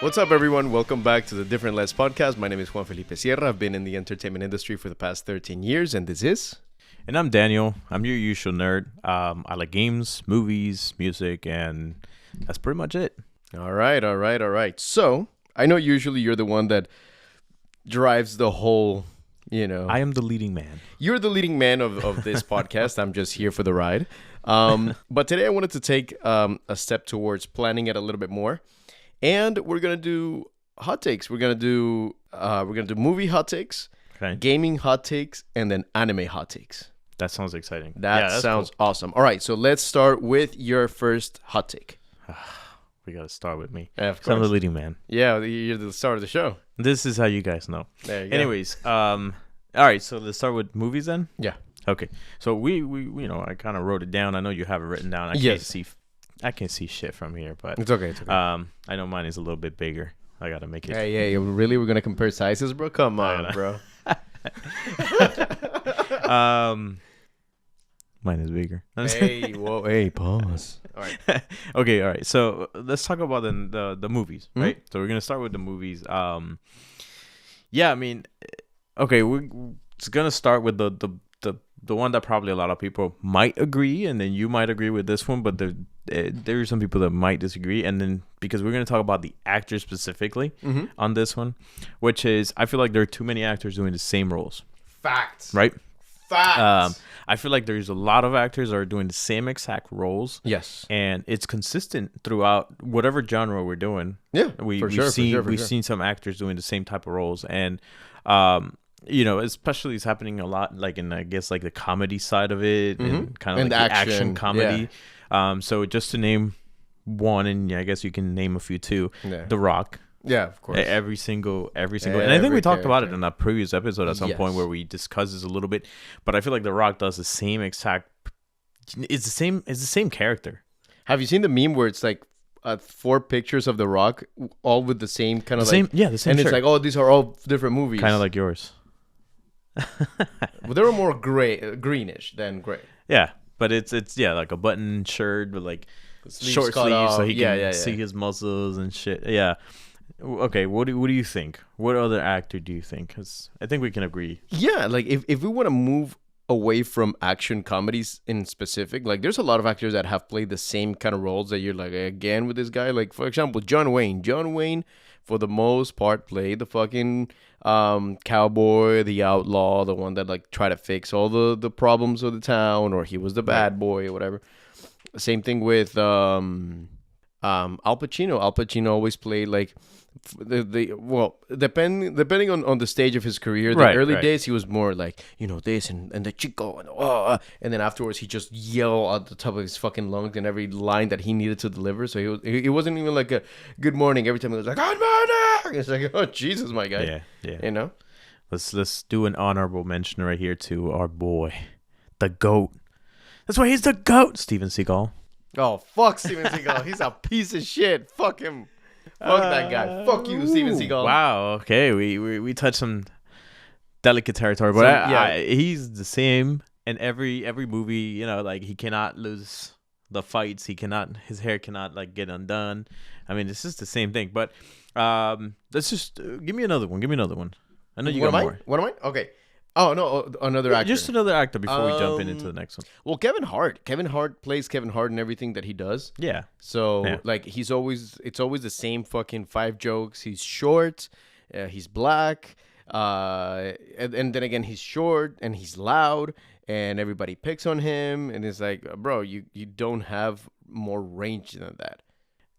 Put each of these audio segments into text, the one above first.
What's up, everyone? Welcome back to the Different Less podcast. My name is Juan Felipe Sierra. I've been in the entertainment industry for the past 13 years, and this is... And I'm Daniel. I'm your usual nerd. I like games, movies, music, and that's pretty much it. All right. So, I know usually you're the one that drives the whole, I am the leading man. You're the leading man of this podcast. I'm just here for the ride. But today I wanted to take a step towards planning it a little bit more. And we're going to do hot takes. We're going to do movie hot takes, Okay. gaming hot takes, and then anime hot takes. That sounds exciting. That sounds awesome. All right, so let's start with your first hot take. We got to start with me. Yeah, of So I'm the course. leading man. Yeah, you're the start of the show. This is how you guys know. There you go. Anyways, all right, so let's start with movies then? Yeah. Okay. So we I kind of wrote it down. I know you have it written down. I can't see shit from here, but It's okay. I know mine is a little bit bigger. I got to make it. Hey, really? We're going to compare sizes, bro? Come on, bro. Mine is bigger. Hey, pause. All right. Okay, all right. So let's talk about the movies, right? So we're gonna start with the movies. Yeah, I mean, okay, we're gonna start with the one that probably a lot of people might agree, and then you might agree with this one, but there are some people that might disagree, and then because we're gonna talk about the actors specifically on this one, which is I feel like there are too many actors doing the same roles. Facts. Right. Facts. I feel like there's a lot of actors that are doing the same exact roles. Yes. And it's consistent throughout whatever genre we're doing. Yeah, We've seen some actors doing the same type of roles. And, especially it's happening a lot like in, I guess, like the comedy side of it and kind of like the action comedy. Yeah. So just to name one, and I guess you can name a few too, The Rock. Yeah, of course. Every single, and I think we talked about it in a previous episode at some point where we discussed this a little bit. But I feel like The Rock does the same exact. It's the same character. Have you seen the meme where it's like 4 pictures of The Rock, all with the same kind of the same and shirt. it's like, oh, these are all different movies, kind of like yours. Well, they were more greenish than gray. Yeah, but it's like a button shirt with like short cut sleeves, off. so he can see his muscles and shit. Yeah. Okay, what do you think? What other actor do you think? Because I think we can agree. Yeah, like if we want to move away from action comedies in specific, like there's a lot of actors that have played the same kind of roles that you're like, again with this guy. Like, for example, John Wayne. John Wayne, for the most part, played the fucking cowboy, the outlaw, the one that like tried to fix all the problems of the town, or he was the bad boy or whatever. Same thing with Al Pacino. Al Pacino always played like depending on the stage of his career. The early days he was more like this and the Chico and then afterwards he just yelled at the top of his fucking lungs in every line that he needed to deliver. So he wasn't even like a good morning every time. He was like, good morning. It's like, oh Jesus, my guy. Yeah. Let's do an honorable mention right here to our boy, the GOAT. That's why he's the GOAT, Steven Seagal. Oh, fuck Steven Seagal. He's a piece of shit. Fuck him. Fuck that guy. Fuck you, Steven Seagal. Wow. Okay, we touched some delicate territory, but he's the same in every movie. Like he cannot lose the fights. His hair cannot like get undone. I mean, it's just the same thing. But let's just give me another one. I know you got more. What am I? Okay. Oh no, another actor. Just another actor before we jump into the next one. Well, Kevin Hart. Kevin Hart plays Kevin Hart in everything that he does. Yeah. So like it's always the same fucking 5 jokes. He's short, he's black, and then again he's short and he's loud, and everybody picks on him, and it's like, bro, you don't have more range than that.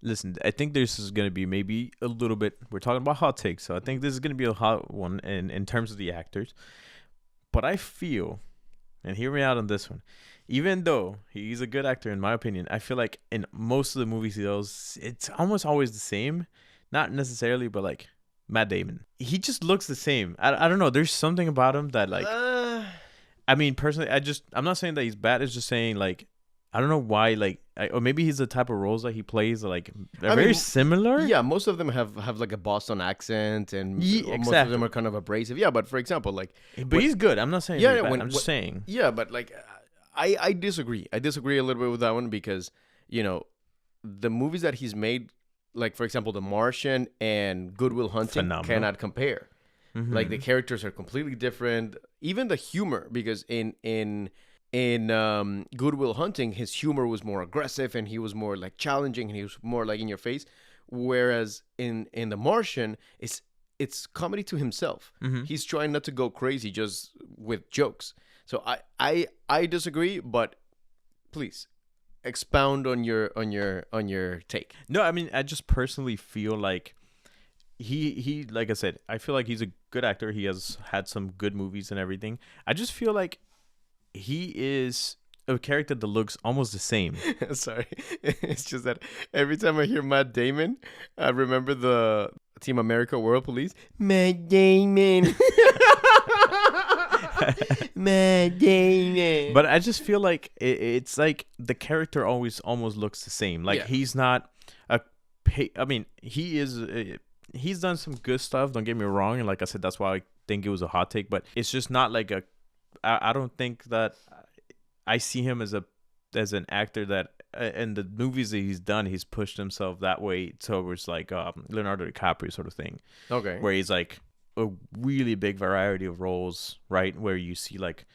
Listen, I think this is going to be maybe a little bit. We're talking about hot takes, so I think this is going to be a hot one in terms of the actors. But I feel, and hear me out on this one, even though he's a good actor in my opinion, I feel like in most of the movies he does, it's almost always the same. Not necessarily, but like Matt Damon. He just looks the same. I don't know. There's something about him that like, I mean, personally, I'm not saying that he's bad. It's just saying like, I don't know why, like, or maybe he's the type of roles that he plays, like, they're very similar. Yeah, most of them have like a Boston accent, and most of them are kind of abrasive. Yeah, but for example, like... But he's good. I'm not saying he's bad. I'm just saying. Yeah, but like, I disagree. I disagree a little bit with that one because, the movies that he's made like for example, The Martian and Good Will Hunting Phenomenal. cannot compare. Like the characters are completely different. Even the humor, because in Good Will Hunting, his humor was more aggressive and he was more like challenging and he was more like in your face. Whereas in The Martian, it's comedy to himself. He's trying not to go crazy just with jokes. So I disagree, but please expound on your take. No, I mean, I just personally feel like he like I said, I feel like he's a good actor. He has had some good movies and everything. I just feel like he is a character that looks almost the same. Sorry, it's just that every time I hear Matt Damon, I remember the Team America World Police. Matt Damon. Matt Damon. But I just feel like it's like the character always almost looks the same. Like he's not a. I mean, he is. He's done some good stuff. Don't get me wrong, and like I said, that's why I think it was a hot take. But it's just not like a. I don't think that I see him as an actor that in the movies that he's done, he's pushed himself that way towards like Leonardo DiCaprio sort of thing. Okay. Where he's like a really big variety of roles, right? Where you see like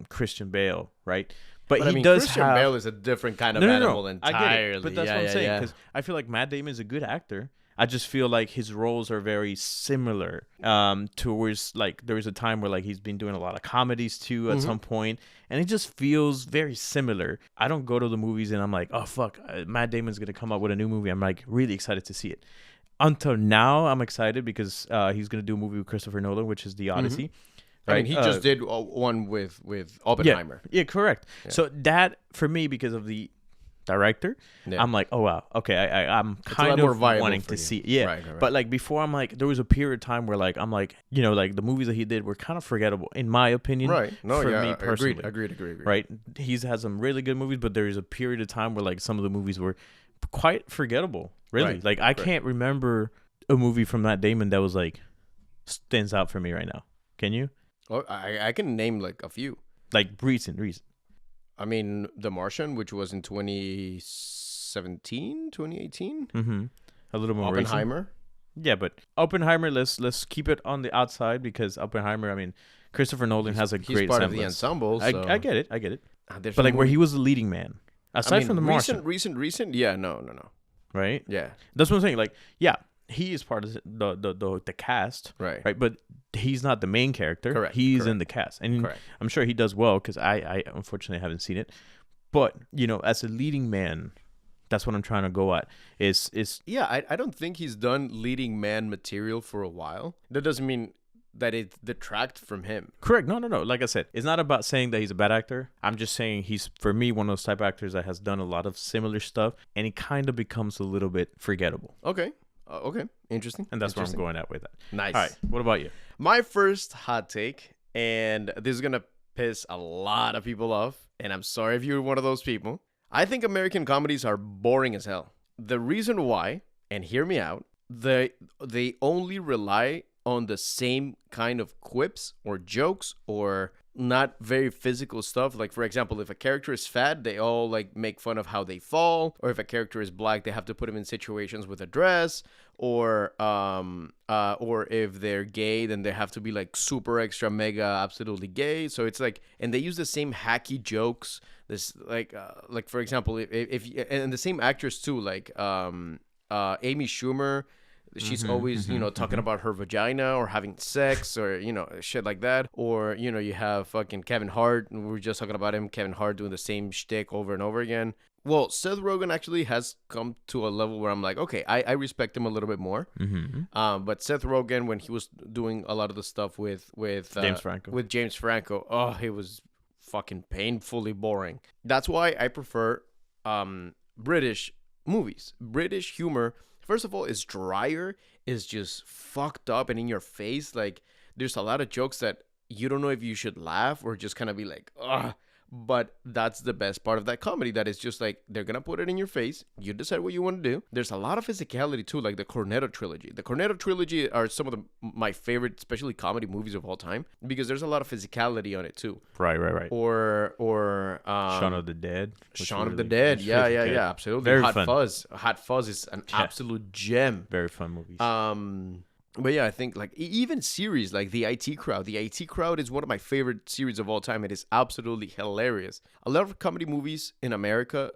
Christian Bale, right? But he I mean, does Christian have... Bale is a different kind of animal entirely. I get it, but that's what I'm saying. Because I feel like Matt Damon is a good actor. I just feel like his roles are very similar. Towards like there was a time where like he's been doing a lot of comedies too at some point, and it just feels very similar. I don't go to the movies and I'm like, oh fuck, Matt Damon's gonna come out with a new movie. I'm like really excited to see it. Until now, I'm excited because he's gonna do a movie with Christopher Nolan, which is The Odyssey. Right? I mean, he just did one with Oppenheimer. Yeah, correct. Yeah. So that, for me, because of the director, I'm like, oh, wow. Okay, I'm kind of wanting to see it. Yeah. Right. But, like, before, I'm like, there was a period of time where, like, I'm like, you know, like, the movies that he did were kind of forgettable, in my opinion. Right. No, for me personally. Agreed. Right? He's had some really good movies, but there is a period of time where, like, some of the movies were quite forgettable, really. Right. Like, I can't remember a movie from Matt Damon that was, like, stands out for me right now. Can you? Oh, I can name like a few. Like recent. I mean, The Martian, which was in 2017, 2018. Mm-hmm. A little more Oppenheimer. Recent. Yeah, but Oppenheimer, let's keep it on the outside because Oppenheimer, I mean, Christopher Nolan has a great He's part semblance. of the ensemble. So. I get it. But like where he was the leading man. Aside from The Martian. Recent, yeah, no. Right? Yeah. That's what I'm saying. Like, yeah, he is part of the cast. Right. But he's not the main character. Correct. He's in the cast. And I'm sure he does well because I unfortunately haven't seen it. But, you know, as a leading man, that's what I'm trying to go at. Yeah, I don't think he's done leading man material for a while. That doesn't mean that it detracts from him. Correct. No. Like I said, it's not about saying that he's a bad actor. I'm just saying he's, for me, one of those type of actors that has done a lot of similar stuff, and it kind of becomes a little bit forgettable. Okay. Interesting. And that's where I'm going at with that. Nice. All right. What about you? My first hot take, and this is going to piss a lot of people off, and I'm sorry if you're one of those people. I think American comedies are boring as hell. The reason why, and hear me out, they only rely on the same kind of quips or jokes or not very physical stuff. Like, for example, if a character is fat, they all like make fun of how they fall, or if a character is black, they have to put him in situations with a dress, or if they're gay, then they have to be like super extra mega absolutely gay. So it's like, and they use the same hacky jokes. This like for example, if and the same actors too, like Amy Schumer. She's always, talking about her vagina or having sex or, shit like that. Or, you have fucking Kevin Hart. We were just talking about him, Kevin Hart doing the same shtick over and over again. Well, Seth Rogen actually has come to a level where I'm like, okay, I respect him a little bit more. Mm-hmm. But Seth Rogen, when he was doing a lot of the stuff with James Franco, oh, it was fucking painfully boring. That's why I prefer British movies. British humor, first of all, is drier, is just fucked up and in your face. Like, there's a lot of jokes that you don't know if you should laugh or just kind of be like, ugh. But that's the best part of that comedy. That is just like they're gonna put it in your face. You decide what you want to do. There's a lot of physicality too, like the Cornetto trilogy. The Cornetto trilogy are some of my favorite, especially comedy movies of all time, because there's a lot of physicality on it too. Right. Or Shaun of the Dead. Shaun of the Dead. Yeah, absolutely. Very Hot fun. Fuzz. Hot Fuzz is an absolute gem. Very fun movies. But yeah, I think like even series like the IT Crowd. The IT Crowd is one of my favorite series of all time. It is absolutely hilarious. A lot of comedy movies in America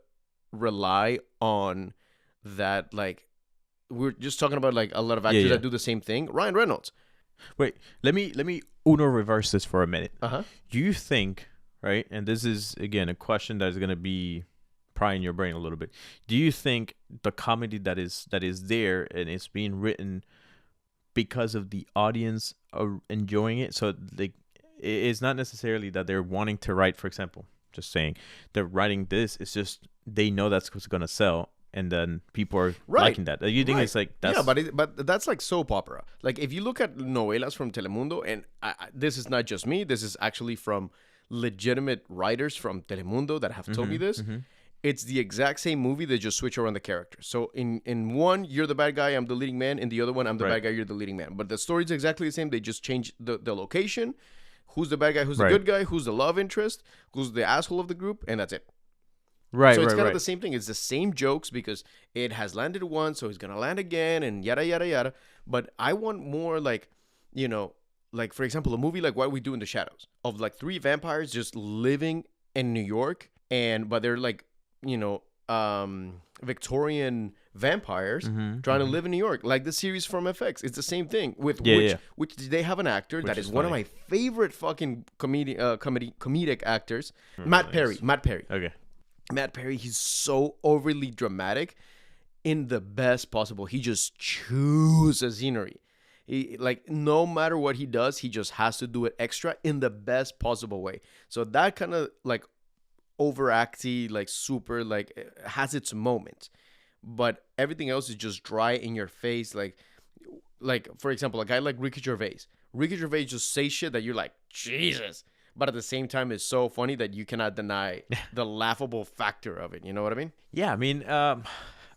rely on that. Like we're just talking about like a lot of actors that do the same thing. Ryan Reynolds. Wait, let me Uno reverse this for a minute. Uh-huh. Do you think, right? And this is again a question that is going to be probably in your brain a little bit. Do you think the comedy that is there and it's being written because of the audience are enjoying it? So like it's not necessarily that they're wanting to write, for example, just saying they're writing this, it's just they know that's what's going to sell, and then people are liking that. You think it's like that's but that's like soap opera. Like if you look at novelas from Telemundo, and this is not just me, this is actually from legitimate writers from Telemundo that have told me this. It's the exact same movie. They just switch around the characters. So in one, you're the bad guy, I'm the leading man. In the other one, I'm the bad guy, you're the leading man. But the story's exactly the same. They just change the location. Who's the bad guy? Who's the good guy? Who's the love interest? Who's the asshole of the group? And that's it. Right. So it's kind of the same thing. It's the same jokes because it has landed once, so he's gonna land again, and yada yada yada. But I want more like, like for example, a movie like What We Do in the Shadows, of like 3 vampires just living in New York, but they're like, Victorian vampires trying to live in New York, like the series from FX. It's the same thing with which they have an actor that is one of my favorite fucking comedic actors, Matt Perry. Okay. Matt Perry, he's so overly dramatic in the best possible. He just chews a scenery. Like no matter what he does, he just has to do it extra in the best possible way. So that kind of like overacty, like super, like has its moments, but everything else is just dry in your face. Like for example, a guy like Ricky Gervais just says shit that you're like, Jesus, but at the same time it's so funny that you cannot deny the laughable factor of it. You know what I mean? Yeah, I mean,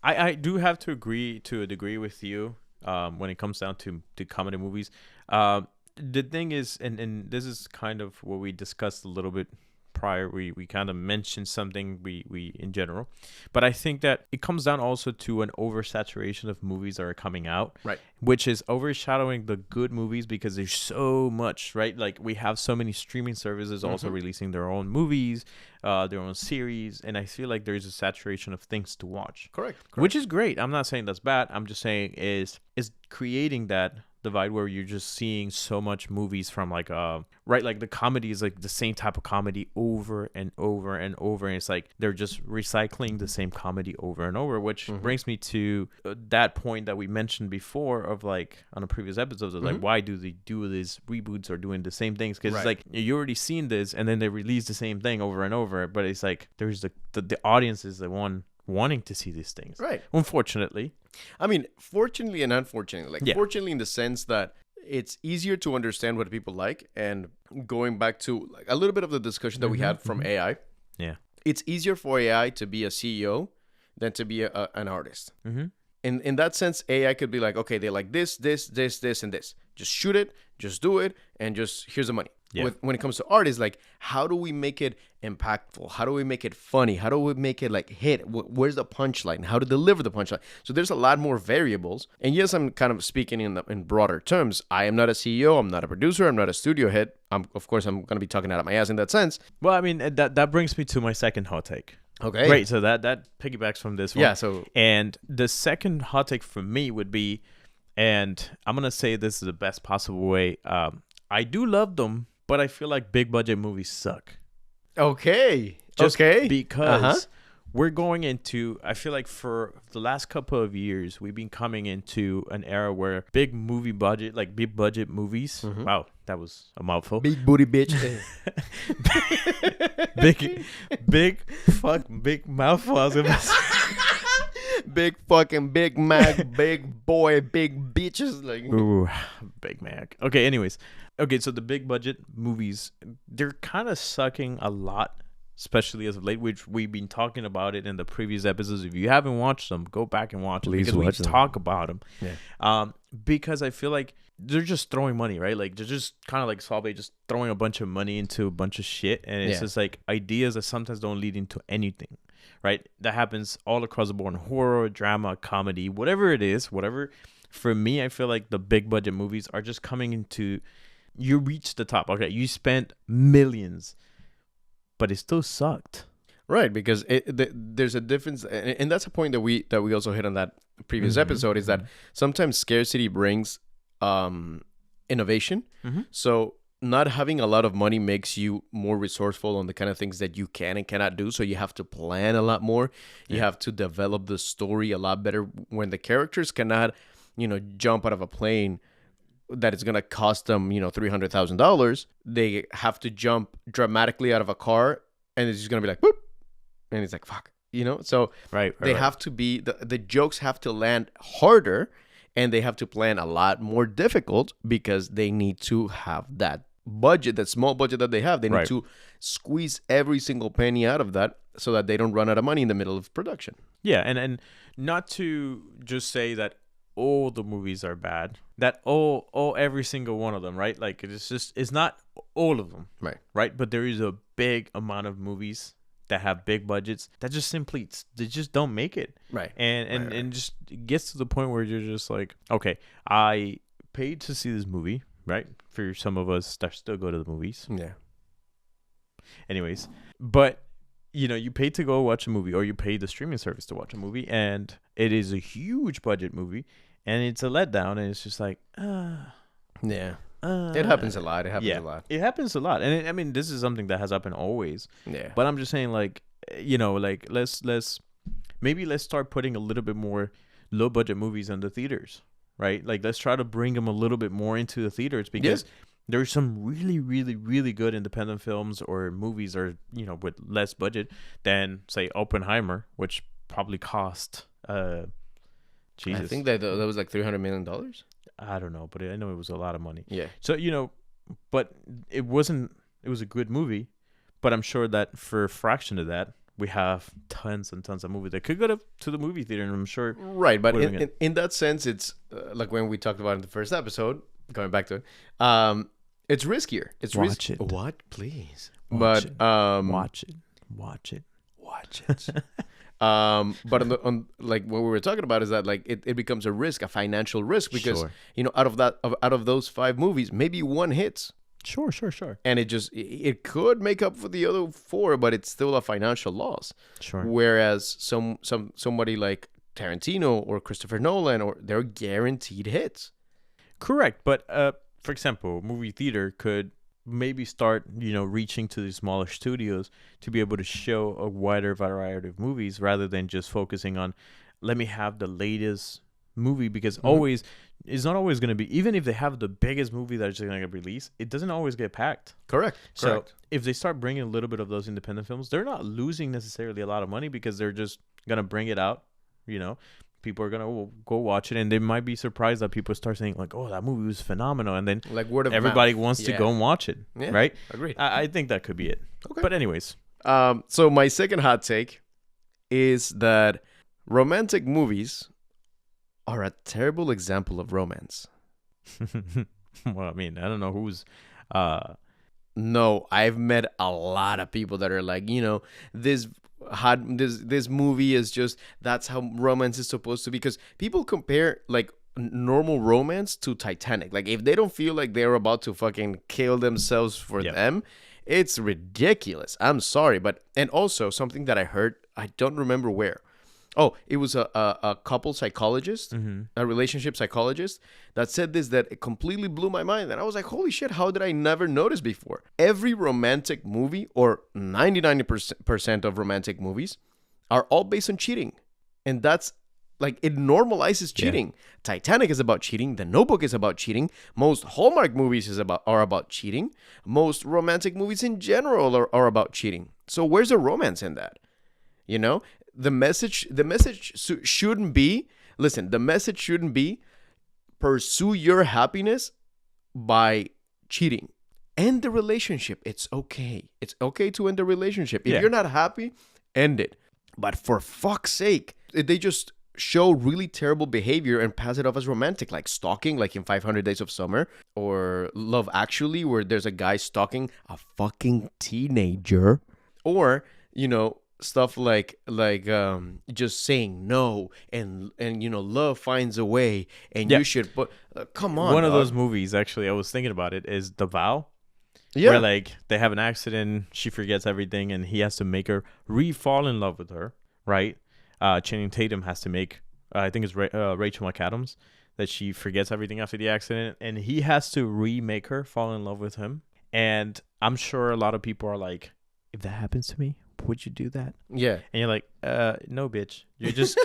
I do have to agree to a degree with you when it comes down to comedy movies. The thing is, and this is kind of what we discussed a little bit prior, we kind of mentioned something we in general, but I think that it comes down also to an oversaturation of movies that are coming out, right, which is overshadowing the good movies because there's so much, right? Like we have so many streaming services also releasing their own movies, their own series, and I feel like there's a saturation of things to watch. Correct. Which is great. I'm not saying that's bad. I'm just saying is creating that divide where you're just seeing so much movies from like like the comedy is like the same type of comedy over and over and over, and it's like they're just recycling the same comedy over and over, which brings me to that point that we mentioned before of like on a previous episodes of like why do they do these reboots or doing the same things, because it's like you already seen this and then they release the same thing over and over, but it's like there's the audience is the one wanting to see these things, right? Unfortunately, I mean, fortunately and unfortunately, like fortunately in the sense that it's easier to understand what people like, and going back to like a little bit of the discussion that we had from AI, it's easier for AI to be a CEO than to be an artist. In that sense, AI could be like, okay, they like this, and this. Just shoot it, just do it, and just here's the money. When it comes to art, is like, how do we make it impactful? How do we make it funny? How do we make it like hit? Where's the punchline? How to deliver the punchline? So there's a lot more variables. And yes, I'm kind of speaking in broader terms. I am not a CEO. I'm not a producer. I'm not a studio head. Of course, I'm going to be talking out of my ass in that sense. Well, I mean, that brings me to my second hot take. Okay. Great. So that piggybacks from this one. Yeah. And the second hot take for me would be, and I'm going to say this is the best possible way. I do love them, but I feel like big budget movies suck. Okay. Just because we're going into, I feel like for the last couple of years, we've been coming into an era where big budget movies. Wow, that was a mouthful. Big booty bitch. big mouthful. I was gonna say. Big fucking Big Mac, big boy, big bitches. Like, ooh, Big Mac. Okay, anyways. Okay, so the big budget movies, they're kind of sucking a lot especially as of late, which we've been talking about it in the previous episodes. If you haven't watched them, go back and watch them Please because we watch them. talk about them. Yeah. Because I feel like they're just throwing money, right? Like they're just kind of like Suave, just throwing a bunch of money into a bunch of shit, and it's just like ideas that sometimes don't lead into anything, right? That happens all across the board: horror, drama, comedy, whatever it is, whatever. For me, I feel like the big budget movies are just coming into. You reach the top. Okay, you spent millions, but it still sucked. Right, because there's a difference, and that's a point that we also hit on that previous episode, is that sometimes scarcity brings innovation. So not having a lot of money makes you more resourceful on the kind of things that you can and cannot do. So you have to plan a lot more. You have to develop the story a lot better. When the characters cannot, jump out of a plane that it's going to cost them, $300,000, they have to jump dramatically out of a car, and it's just going to be like, boop. And it's like, fuck, So they have to be, the jokes have to land harder, and they have to plan a lot more difficult because they need to have that budget, that small budget that they have. They need to squeeze every single penny out of that so that they don't run out of money in the middle of production. Yeah, and not to just say that all the movies are bad, that all every single one of them, right? Like it's not all of them, right? But there is a big amount of movies that have big budgets that just simply they just don't make it, right? And just it gets to the point where you're just like, okay, I paid to see this movie, right? For some of us that still go to the movies, anyways, but you pay to go watch a movie, or you pay the streaming service to watch a movie, and it is a huge budget movie, and it's a letdown, and it's just like, it happens a lot. It happens a lot. It happens a lot, and I mean, this is something that has happened always. Yeah. But I'm just saying, like, like let's start putting a little bit more low budget movies in the theaters, right? Like, let's try to bring them a little bit more into the theaters, because there's some really, really, really good independent films or movies, or with less budget than, say, Oppenheimer, which probably cost I think that was like $300 million. I don't know, but I know it was a lot of money. Yeah. So but it wasn't. It was a good movie, but I'm sure that for a fraction of that, we have tons and tons of movies that could go to the movie theater, and I'm sure. Right, but in that sense, it's like when we talked about in the first episode. Going back to it, it's riskier. It's Watch it. What, please? Watch it. Watch it. But on like what we were talking about is that like it becomes a risk, a financial risk, because out of those 5 movies, maybe one hits. Sure. And it could make up for the other 4, but it's still a financial loss. Sure. Whereas somebody like Tarantino or Christopher Nolan, they're guaranteed hits. Correct, but for example, movie theater could maybe start, reaching to the smaller studios to be able to show a wider variety of movies, rather than just focusing on, let me have the latest movie, because it's not always going to be, even if they have the biggest movie that's going to get released, it doesn't always get packed. Correct. So if they start bringing a little bit of those independent films, they're not losing necessarily a lot of money, because they're just going to bring it out, people are gonna go watch it, and they might be surprised that people start saying like, "Oh, that movie was phenomenal," and then like word of everybody mouth. wants to go and watch it, right? Agreed. I think that could be it. Okay. But anyways, so my second hot take is that romantic movies are a terrible example of romance. Well, I mean, I don't know who's. No, I've met a lot of people that are like, this movie is just, that's how romance is supposed to be, because people compare like normal romance to Titanic. Like, if they don't feel like they're about to fucking kill themselves for them, it's ridiculous. I'm sorry, and also something that I heard, I don't remember where. Oh, it was a couple psychologist, a relationship psychologist, that said this, that it completely blew my mind. And I was like, holy shit, how did I never notice before? Every romantic movie, or 99% of romantic movies, are all based on cheating. And that's, like, it normalizes cheating. Yeah. Titanic is about cheating. The Notebook is about cheating. Most Hallmark movies are about cheating. Most romantic movies in general are about cheating. So where's the romance in that? The message shouldn't be, listen, the message shouldn't be pursue your happiness by cheating. End the relationship. It's okay. It's okay to end the relationship. If Yeah. you're not happy, end it. But for fuck's sake, they just show really terrible behavior and pass it off as romantic, like stalking, like in 500 Days of Summer, or Love Actually, where there's a guy stalking a fucking teenager, or stuff like just saying no, and love finds a way, and Yeah. you should. But come on, One of dog. those movies, actually, I was thinking about it, is The Vow. Yeah, Where like they have an accident, she forgets everything, and he has to make her re-fall in love with her, right? Channing Tatum has to make, I think it's Rachel McAdams, that she forgets everything after the accident, and he has to remake her fall in love with him. And I'm sure a lot of people are like, if that happens to me, would you do that? yeah. And you're like, no, bitch. You're just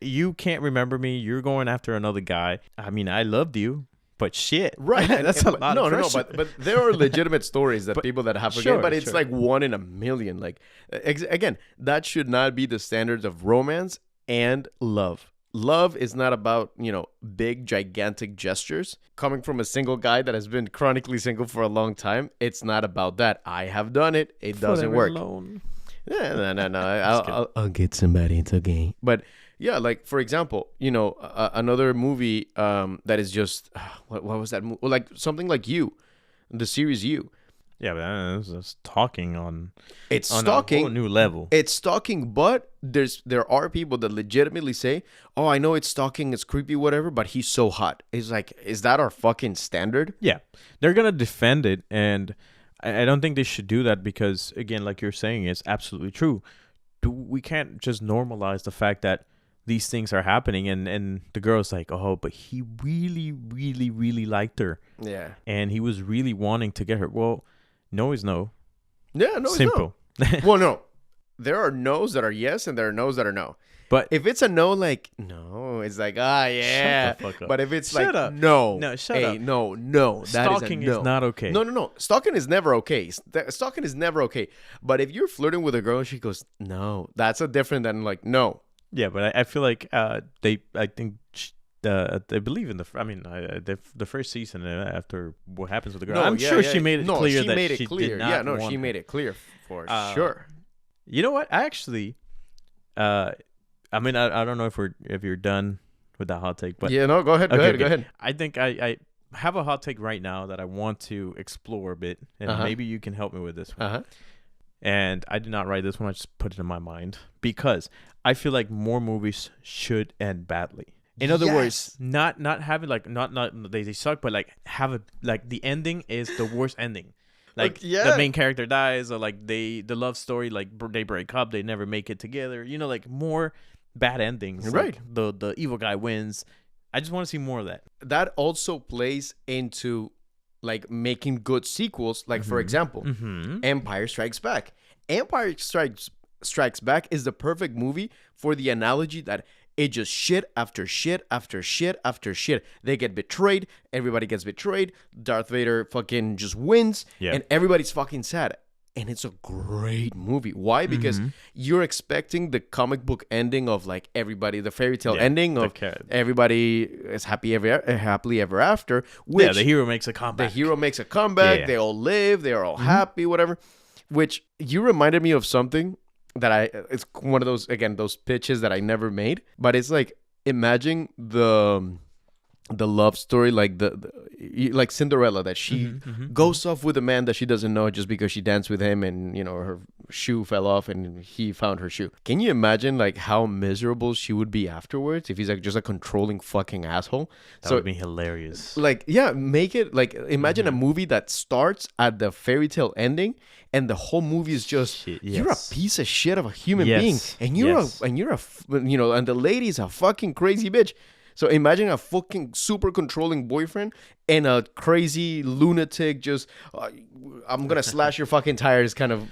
you can't remember me. You're going after another guy. I mean, I loved you. But shit, Right. That's a lot of pressure. but there are legitimate stories that people that have forget, Sure, but it's sure. like 1 in a million. Like, again, that should not be the standards of romance and love. Love is not about, big, gigantic gestures. Coming from a single guy that has been chronically single for a long time, it's not about that. I have done it. It doesn't Forever work. alone. Yeah, no. I'll get somebody. It's okay. But yeah, like for example, another movie that is just what was that movie? Well, like something like You, the series You. Yeah, but that's just talking on It's on a stalking. whole new level. It's stalking, but there are people that legitimately say, "Oh, I know it's stalking, it's creepy, whatever, but he's so hot." It's like, is that our fucking standard? Yeah, they're gonna defend it, and I don't think they should do that because, again, like you're saying, it's absolutely true. We can't just normalize the fact that these things are happening, and the girl's like, oh, but he really, really, really liked her, Yeah. and he was really wanting to get her. Well, no is no. Yeah, no, Simple. It's no. Well, no. There are no's that are yes, and there are no's that are no. But If it's a no, like no, it's like yeah. Shut the fuck up. But if it's Shut like up. no, No, shut hey, up. no, that stalking is a no. is not okay. No. Stalking is never okay. Stalking is never okay. But if you're flirting with a girl and she goes no, that's a different than like no. Yeah, but I feel like I think they believe in the first season after what happens with the girl. I'm sure she made it clear she that made it she clear. did not Yeah, no, want she him. made it clear for Uh, sure. You know what? I actually, I don't know if you're done with that hot take, but Yeah, no, go ahead. Go ahead. I think I have a hot take right now that I want to explore a bit, and Uh-huh. maybe you can help me with this one. Uh-huh. And I did not write this one; I just put it in my mind because I feel like more movies should end badly. In other words, not having like not they suck, but like have a like the ending is the worst ending. Like yeah. the main character dies, or like the love story, like they break up, they never make it together. Like more bad endings. Right. Like the evil guy wins. I just want to see more of that. That also plays into like making good sequels. Like for example, Empire Strikes Back. Empire Strikes Back is the perfect movie for the analogy that it just shit after shit after shit after shit. They get betrayed. Everybody gets betrayed. Darth Vader fucking just wins. Yeah. And everybody's fucking sad. And it's a great movie. Why? Because you're expecting the comic book ending of like everybody, the fairy tale ending of everybody is happily ever after. Which the hero makes a comeback. the hero makes a comeback. Yeah. They all live. They are all happy, whatever. Which you reminded me of something that it's one of those, again, those pitches that I never made. But it's like, imagine the love story, like like Cinderella, that she goes off with a man that she doesn't know just because she danced with him, and her shoe fell off and he found her shoe. Can you imagine like how miserable she would be afterwards if he's like just a controlling fucking asshole? That would be hilarious. Like, yeah, make it like, imagine a movie that starts at the fairy tale ending and the whole movie is just you're a piece of shit of a human being, and and the lady's a fucking crazy bitch. So imagine a fucking super controlling boyfriend and a crazy lunatic just I'm gonna slash your fucking tires kind of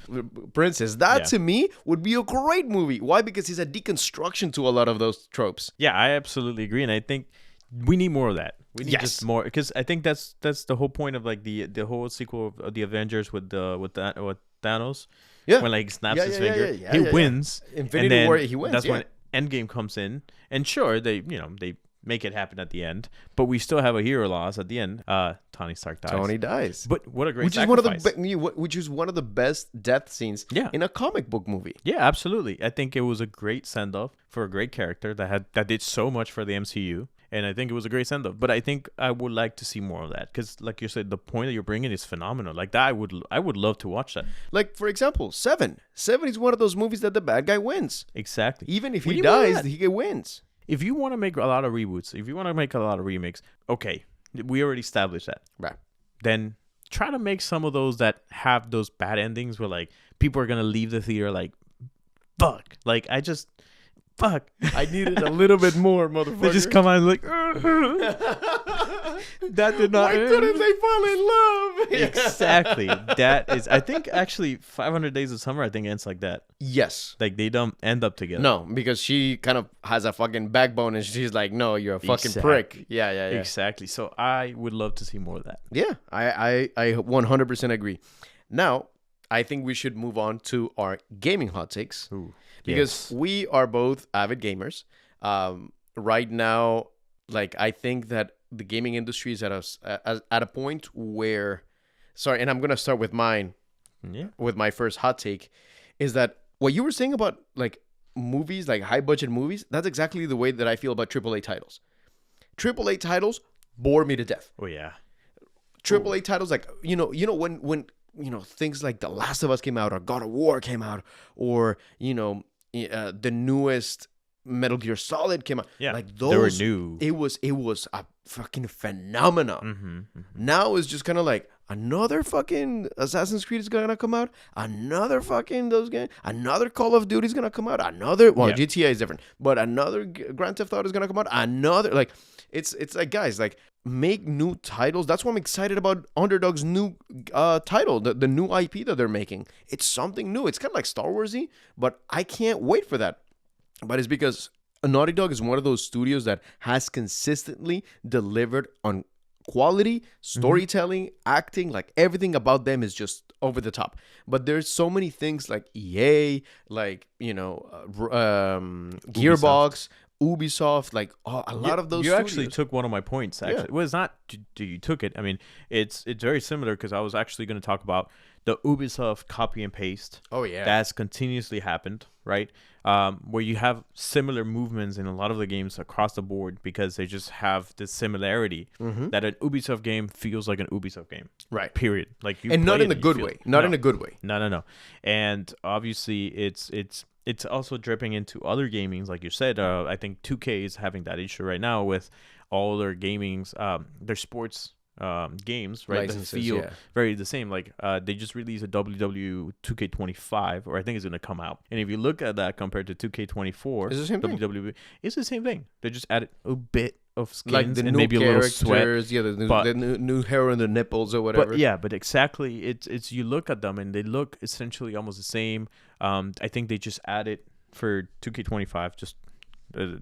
princess. That to me would be a great movie. Why? Because it's a deconstruction to a lot of those tropes. Yeah, I absolutely agree, and I think we need more of that. We need just more, because I think that's the whole point of like the whole sequel of the Avengers with Thanos. Yeah, when like he snaps his finger, yeah, he wins. Infinity War, he wins. That's when Endgame comes in, and sure, they make it happen at the end, but we still have a hero loss at the end. Tony Stark dies. Tony dies. But what a great which sacrifice. which is one of the best death scenes in a comic book movie. Yeah, absolutely. I think it was a great send off for a great character that did so much for the MCU. And I think it was a great send off. But I think I would like to see more of that because, like you said, the point that you're bringing is phenomenal. Like that, I would love to watch that. Like, for example, Seven. Seven is one of those movies that the bad guy wins. Exactly. Even if he dies, he wins. If you want to make a lot of reboots, if you want to make a lot of remakes, okay, we already established that. Right. Then try to make some of those that have those bad endings where like people are gonna leave the theater like, fuck. Like fuck. I needed a little bit more, motherfucker. They just come out and like, that did not. Why couldn't they fall in love? Exactly. That is, I think, actually, 500 Days of Summer, I think, ends like that. Yes. Like, they don't end up together. No, because she kind of has a fucking backbone and she's like, no, you're a fucking prick. Yeah. Exactly. So I would love to see more of that. Yeah, I 100% agree. Now, I think we should move on to our gaming hot takes. Ooh. Because we are both avid gamers. Right now, like, I think that the gaming industry is at a point where, and I'm gonna start with mine. Yeah. With my first hot take, is that what you were saying about like movies, like high budget movies. That's exactly the way that I feel about AAA titles. AAA titles bore me to death. Oh yeah. AAA titles, like when things like The Last of Us came out, or God of War came out, or the newest Metal Gear Solid came out. Yeah, like those. They were new. It was a fucking phenomenon. Mm-hmm. Now it's just kind of like another fucking Assassin's Creed is gonna come out. Another fucking those games. Another Call of Duty is gonna come out. GTA is different, but another Grand Theft Auto is gonna come out. Another it's like, guys, like, make new titles. That's why I'm excited about Underdog's new title, the new IP that they're making. It's something new. It's kind of like Star Wars-y, but I can't wait for that. But it's because Naughty Dog is one of those studios that has consistently delivered on quality, storytelling, acting. Like, everything about them is just over the top. But there's so many things like EA, like, Gearbox, Ubisoft, like a lot of those. You studios. actually took one of my points. Actually, well, it's not. You took it. I mean, it's very similar because I was actually going to talk about the Ubisoft copy and paste. Oh yeah, that's continuously happened, right? Where you have similar movements in a lot of the games across the board because they just have this similarity that an Ubisoft game feels like an Ubisoft game, right? Period. Like, you and not play in it a good way. Not in a good way. No. And obviously, it's also dripping into other gamings, like you said. I think 2K is having that issue right now with all their gamings, their sports games, right? Doesn't feel very the same. Like, they just released a WW 2K25, or I think it's going to come out. And if you look at that compared to 2K24, it's the same WWE, thing. It's the same thing. They just added a bit of skins, like the and new maybe a little sweat. The new hair on the nipples or whatever. But exactly, it's you look at them and they look essentially almost the same. I think they just added for 2K25, just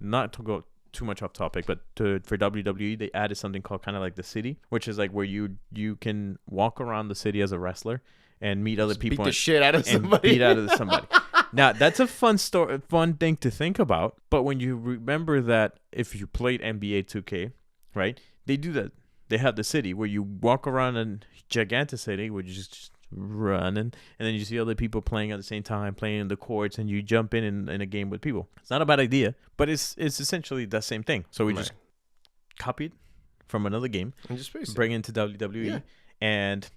not to go too much off topic, but for WWE, they added something called kind of like the city, which is like where you can walk around the city as a wrestler and meet other people, beat the shit out of somebody. Beat out of somebody. Now, that's a fun thing to think about. But when you remember that if you played NBA 2K, right, they do that. They have the city where you walk around a gigantic city where you just run and then you see other people playing at the same time, playing in the courts, and you jump in a game with people. It's not a bad idea, but it's essentially the same thing. So we just copied from another game and just bring it into WWE, and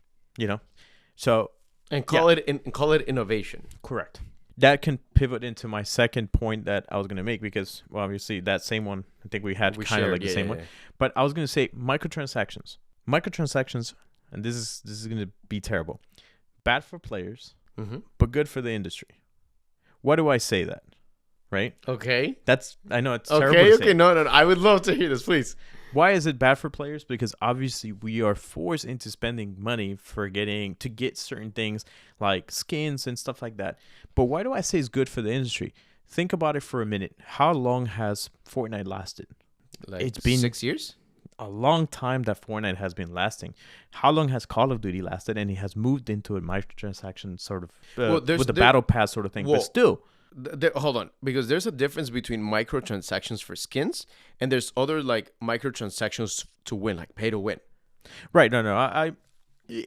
call it innovation. Correct. That can pivot into my second point that I was going to make, because obviously that same one, I think we had kind of like the same one. But I was going to say microtransactions, and this is going to be terrible. Bad for players, but good for the industry. Why do I say that? Right? Okay. I know it's terrible to say. Okay. No. I would love to hear this, please. Why is it bad for players? Because obviously we are forced into spending money to get certain things like skins and stuff like that. But why do I say it's good for the industry? Think about it for a minute. How long has Fortnite lasted? It's been 6 years? A long time that Fortnite has been lasting. How long has Call of Duty lasted? And it has moved into a microtransaction sort of with the battle pass sort of thing. But still, Hold on, because there's a difference between microtransactions for skins and there's other like microtransactions to win, like pay to win. Right. No.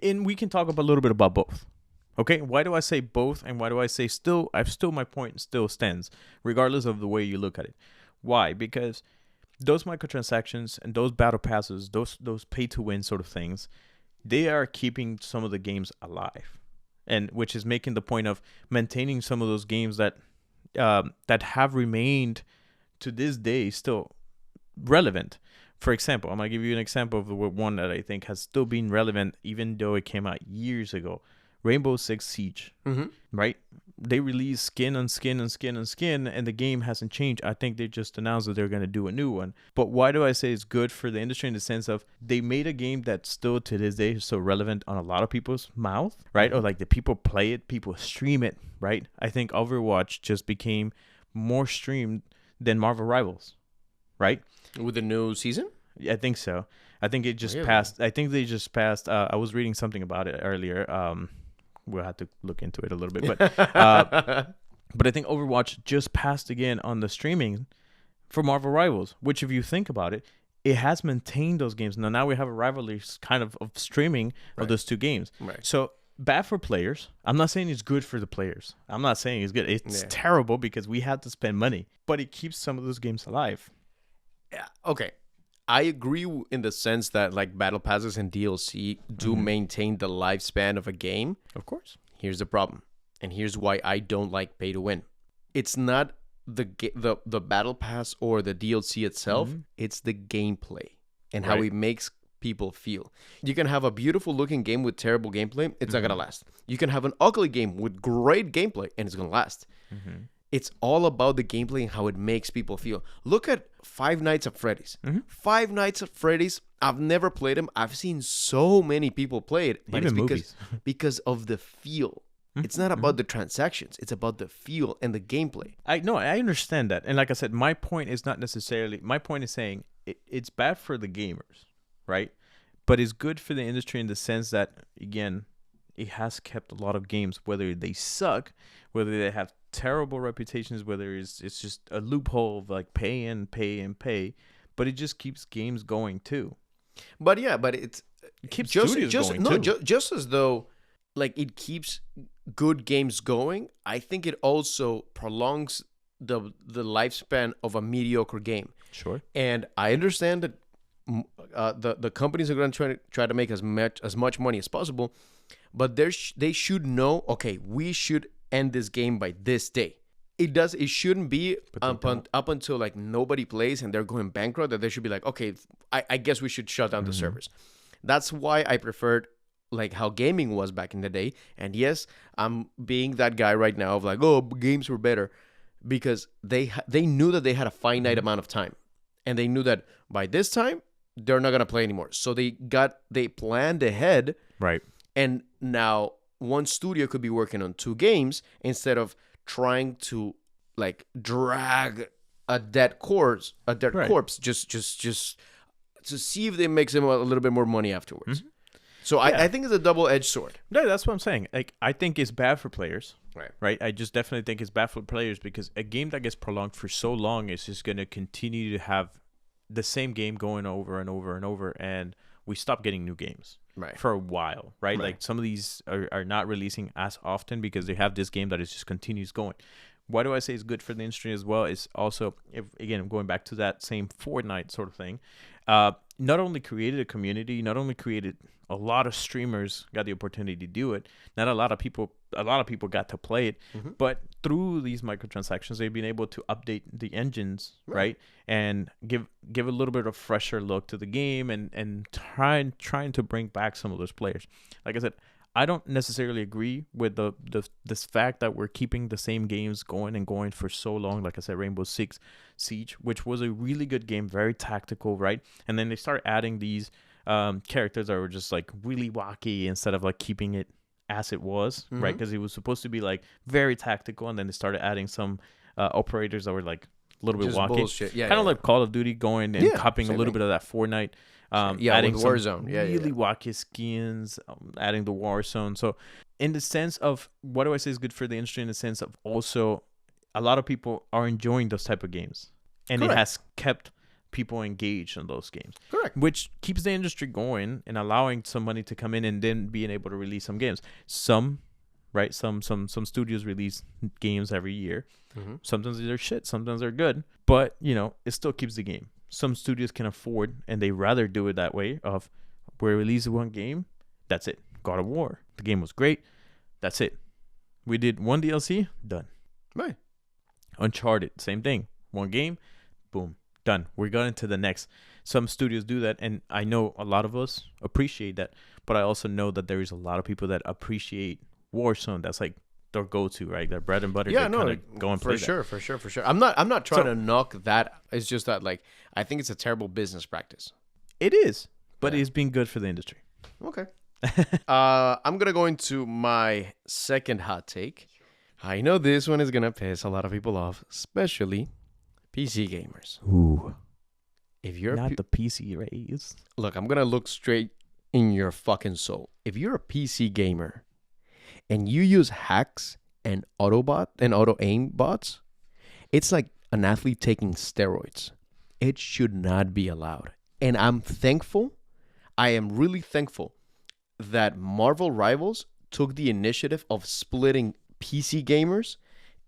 And we can talk a little bit about both. Okay. Why do I say both, and why do I say still? My point still stands, regardless of the way you look at it. Why? Because those microtransactions and those battle passes, those pay to win sort of things, they are keeping some of the games alive, and which is making the point of maintaining some of those games that have remained to this day still relevant. For example, I'm gonna give you an example of one that I think has still been relevant even though it came out years ago. Rainbow Six Siege, right? They released skin on skin and skin and skin, and the game hasn't changed. I think they just announced that they're going to do a new one. But why do I say it's good for the industry in the sense of they made a game that still to this day is so relevant on a lot of people's mouth, right? Or like the people play it, people stream it, right? I think Overwatch just became more streamed than Marvel Rivals, right? With the new season? Yeah, I think so. I think it just passed. I think they just passed. I was reading something about it earlier. We'll have to look into it a little bit, but I think Overwatch just passed again on the streaming for Marvel Rivals, which if you think about it, it has maintained those games. Now we have a rivalry kind of streaming of those two games. Right. So bad for players. I'm not saying it's good for the players. I'm not saying it's good. It's terrible because we had to spend money, but it keeps some of those games alive. Yeah. Okay. I agree in the sense that like battle passes and DLC do maintain the lifespan of a game. Of course. Here's the problem, and here's why I don't like pay to win. It's not the battle pass or the DLC itself. It's the gameplay and how it makes people feel. You can have a beautiful looking game with terrible gameplay. It's not gonna last. You can have an ugly game with great gameplay, and it's gonna last. It's all about the gameplay and how it makes people feel. Look at Five Nights at Freddy's. Five Nights at Freddy's, I've never played them. I've seen so many people play it. But even it's because of the feel. It's not about the transactions. It's about the feel and the gameplay. I understand that. And like I said, my point is saying it's bad for the gamers, right? But it's good for the industry in the sense that, again, it has kept a lot of games, whether they suck, whether they have terrible reputations, whether it's just a loophole of like pay, but it just keeps games going too. But it keeps studios going too. Just as though like it keeps good games going, I think it also prolongs the lifespan of a mediocre game. Sure. And I understand that the companies are going to try to make as much money as possible, but they should know, okay, we should end this game by this day. It shouldn't be up until like nobody plays and they're going bankrupt that they should be like, okay, I guess we should shut down the servers. That's why I preferred like how gaming was back in the day. And yes, I'm being that guy right now of like, oh, games were better because they knew that they had a finite amount of time, and they knew that by this time they're not gonna play anymore. So they planned ahead, right? And now one studio could be working on two games instead of trying to like drag a dead corpse just to see if they make them a little bit more money afterwards. So I think it's a double-edged sword. No, that's what I'm saying. Like, I think it's bad for players. Right. I just definitely think it's bad for players because a game that gets prolonged for so long is just going to continue to have the same game going over and over and over, and we stop getting new games for a while, right? Like some of these are not releasing as often because they have this game that is just continues going. Why do I say it's good for the industry as well? It's also, again, going back to that same Fortnite sort of thing, not only created a community, not only created a lot of streamers got the opportunity to do it. Not a lot of people got to play it, but through these microtransactions, they've been able to update the engines, right? And give a little bit of fresher look to the game and trying to bring back some of those players. Like I said, I don't necessarily agree with this fact that we're keeping the same games going for so long. Like I said, Rainbow Six Siege, which was a really good game, very tactical, right? And then they start adding these characters that were just like really wacky instead of like keeping it as it was, right? Because it was supposed to be like very tactical, and then they started adding some operators that were like a little bit just wacky, bullshit. Kind of like Call of Duty going and copying a little bit of that Fortnite. Adding with some Warzone. really wacky skins, adding the Warzone. So in the sense of, what do I say is good for the industry in the sense of also a lot of people are enjoying those type of games, and Correct. it has kept people engaged in those games. Correct. Which keeps the industry going and allowing some money to come in and then being able to release some games. Some studios release games every year. Mm-hmm. Sometimes they're shit, sometimes they're good, but it still keeps the game. Some studios can afford, and they rather do it that way of we release one game, that's it. God of War, the game was great, that's it. We did one DLC, done. Right. Uncharted, same thing. One game, boom, done. We're going to the next. Some studios do that, and I know a lot of us appreciate that, but I also know that there is a lot of people that appreciate Warzone. That's like their go-to, right? Their bread and butter. Yeah, no, go and play for sure. I'm not trying to knock that. It's just that, like, I think it's a terrible business practice. It is, but Yeah. it's been good for the industry. Okay. I'm gonna go into my second hot take. I know this one is gonna piss a lot of people off, especially PC gamers. Ooh, If you're not the PC rays. look, I'm gonna look straight in your fucking soul. If you're a PC gamer and you use hacks and auto aim bots, it's like an athlete taking steroids. It should not be allowed. And I'm thankful. I am really thankful that Marvel Rivals took the initiative of splitting PC gamers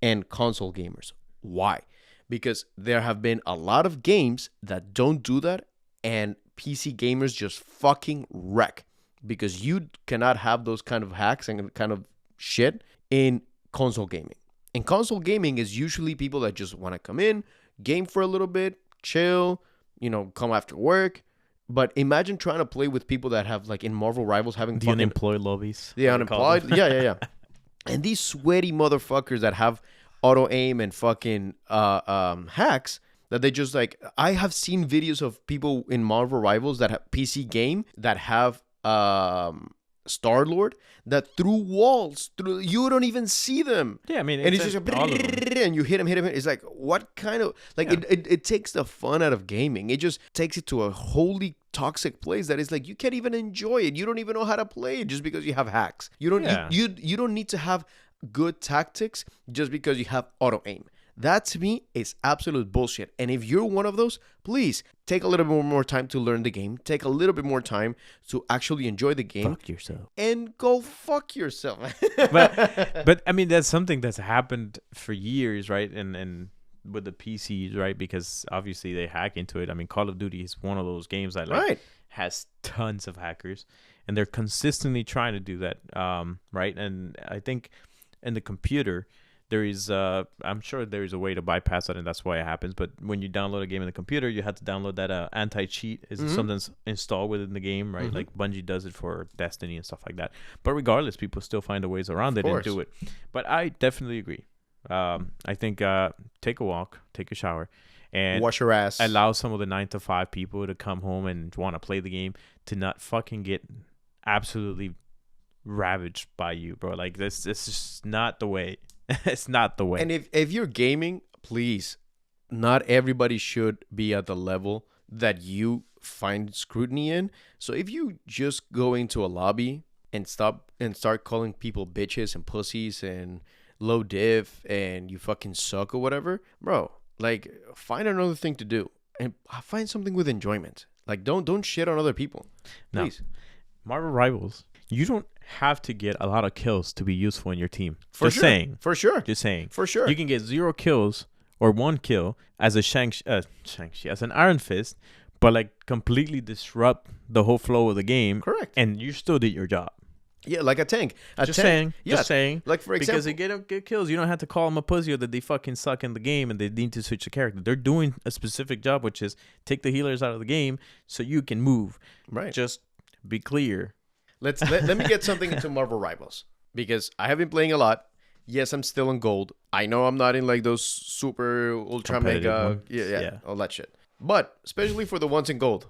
and console gamers. Why? Because there have been a lot of games that don't do that, and PC gamers just fucking wreck because you cannot have those kind of hacks and kind of shit in console gaming. And console gaming is usually people that just want to come in, game for a little bit, chill, come after work. But imagine trying to play with people that have, like, in Marvel Rivals, having The unemployed lobbies. the unemployed. Yeah. And these sweaty motherfuckers that have auto aim and fucking hacks that they just, like, I have seen videos of people in Marvel Rivals that have PC game that have Star-Lord that through walls, you don't even see them. Yeah, I mean, And it's just all of them. and you hit him. It's like, what kind of, like, Yeah. it takes the fun out of gaming. It just takes it to a wholly toxic place that is like, you can't even enjoy it. You don't even know how to play it just because you have hacks. You don't Yeah. you don't need to have good tactics just because you have auto aim. That, to me, is absolute bullshit. And if you're one of those, please take a little bit more time to learn the game. Take a little bit more time to actually enjoy the game. Fuck yourself. And go fuck yourself. But I mean, that's something that's happened for years, right? And with the PCs, right? Because obviously they hack into it. I mean, Call of Duty is one of those games that Right. has tons of hackers, and they're consistently trying to do that, right? And I think in the computer, there is, I'm sure there is a way to bypass that, and that's why it happens. But when you download a game in the computer, you have to download that anti-cheat. Is something that's installed within the game, right? Like Bungie does it for Destiny and stuff like that. But regardless, people still find a ways around it and do it. But I definitely agree. I think take a walk, take a shower, and Wash your ass. allow some of the 9 to 5 people to come home and want to play the game to not fucking get absolutely ravaged by you, bro. Like this is just not the way. It's not the way. And if you're gaming, please, not everybody should be at the level that you find scrutiny in. So if you just go into a lobby and start calling people bitches and pussies and low diff and you fucking suck or whatever, bro, like, find another thing to do and find something with enjoyment. Like, don't shit on other people, please. Marvel Rivals, you don't have to get a lot of kills to be useful in your team. For Just sure. saying. For sure. Just saying. For sure. You can get 0 kills or 1 kill as a Shang-Chi, as an Iron Fist, but like completely disrupt the whole flow of the game. Correct. And you still did your job. Yeah, like a tank. Just saying. Yeah. Just saying. Like, for example, Because they get kills, you don't have to call them a pussy or that they fucking suck in the game and they need to switch the character. They're doing a specific job, which is take the healers out of the game so you can move. right. Just be clear. let me get something into Marvel Rivals because I have been playing a lot. Yes, I'm still in gold. I know I'm not in like those super ultra Competitive mega, ones. yeah, all that shit. But especially for the ones in gold,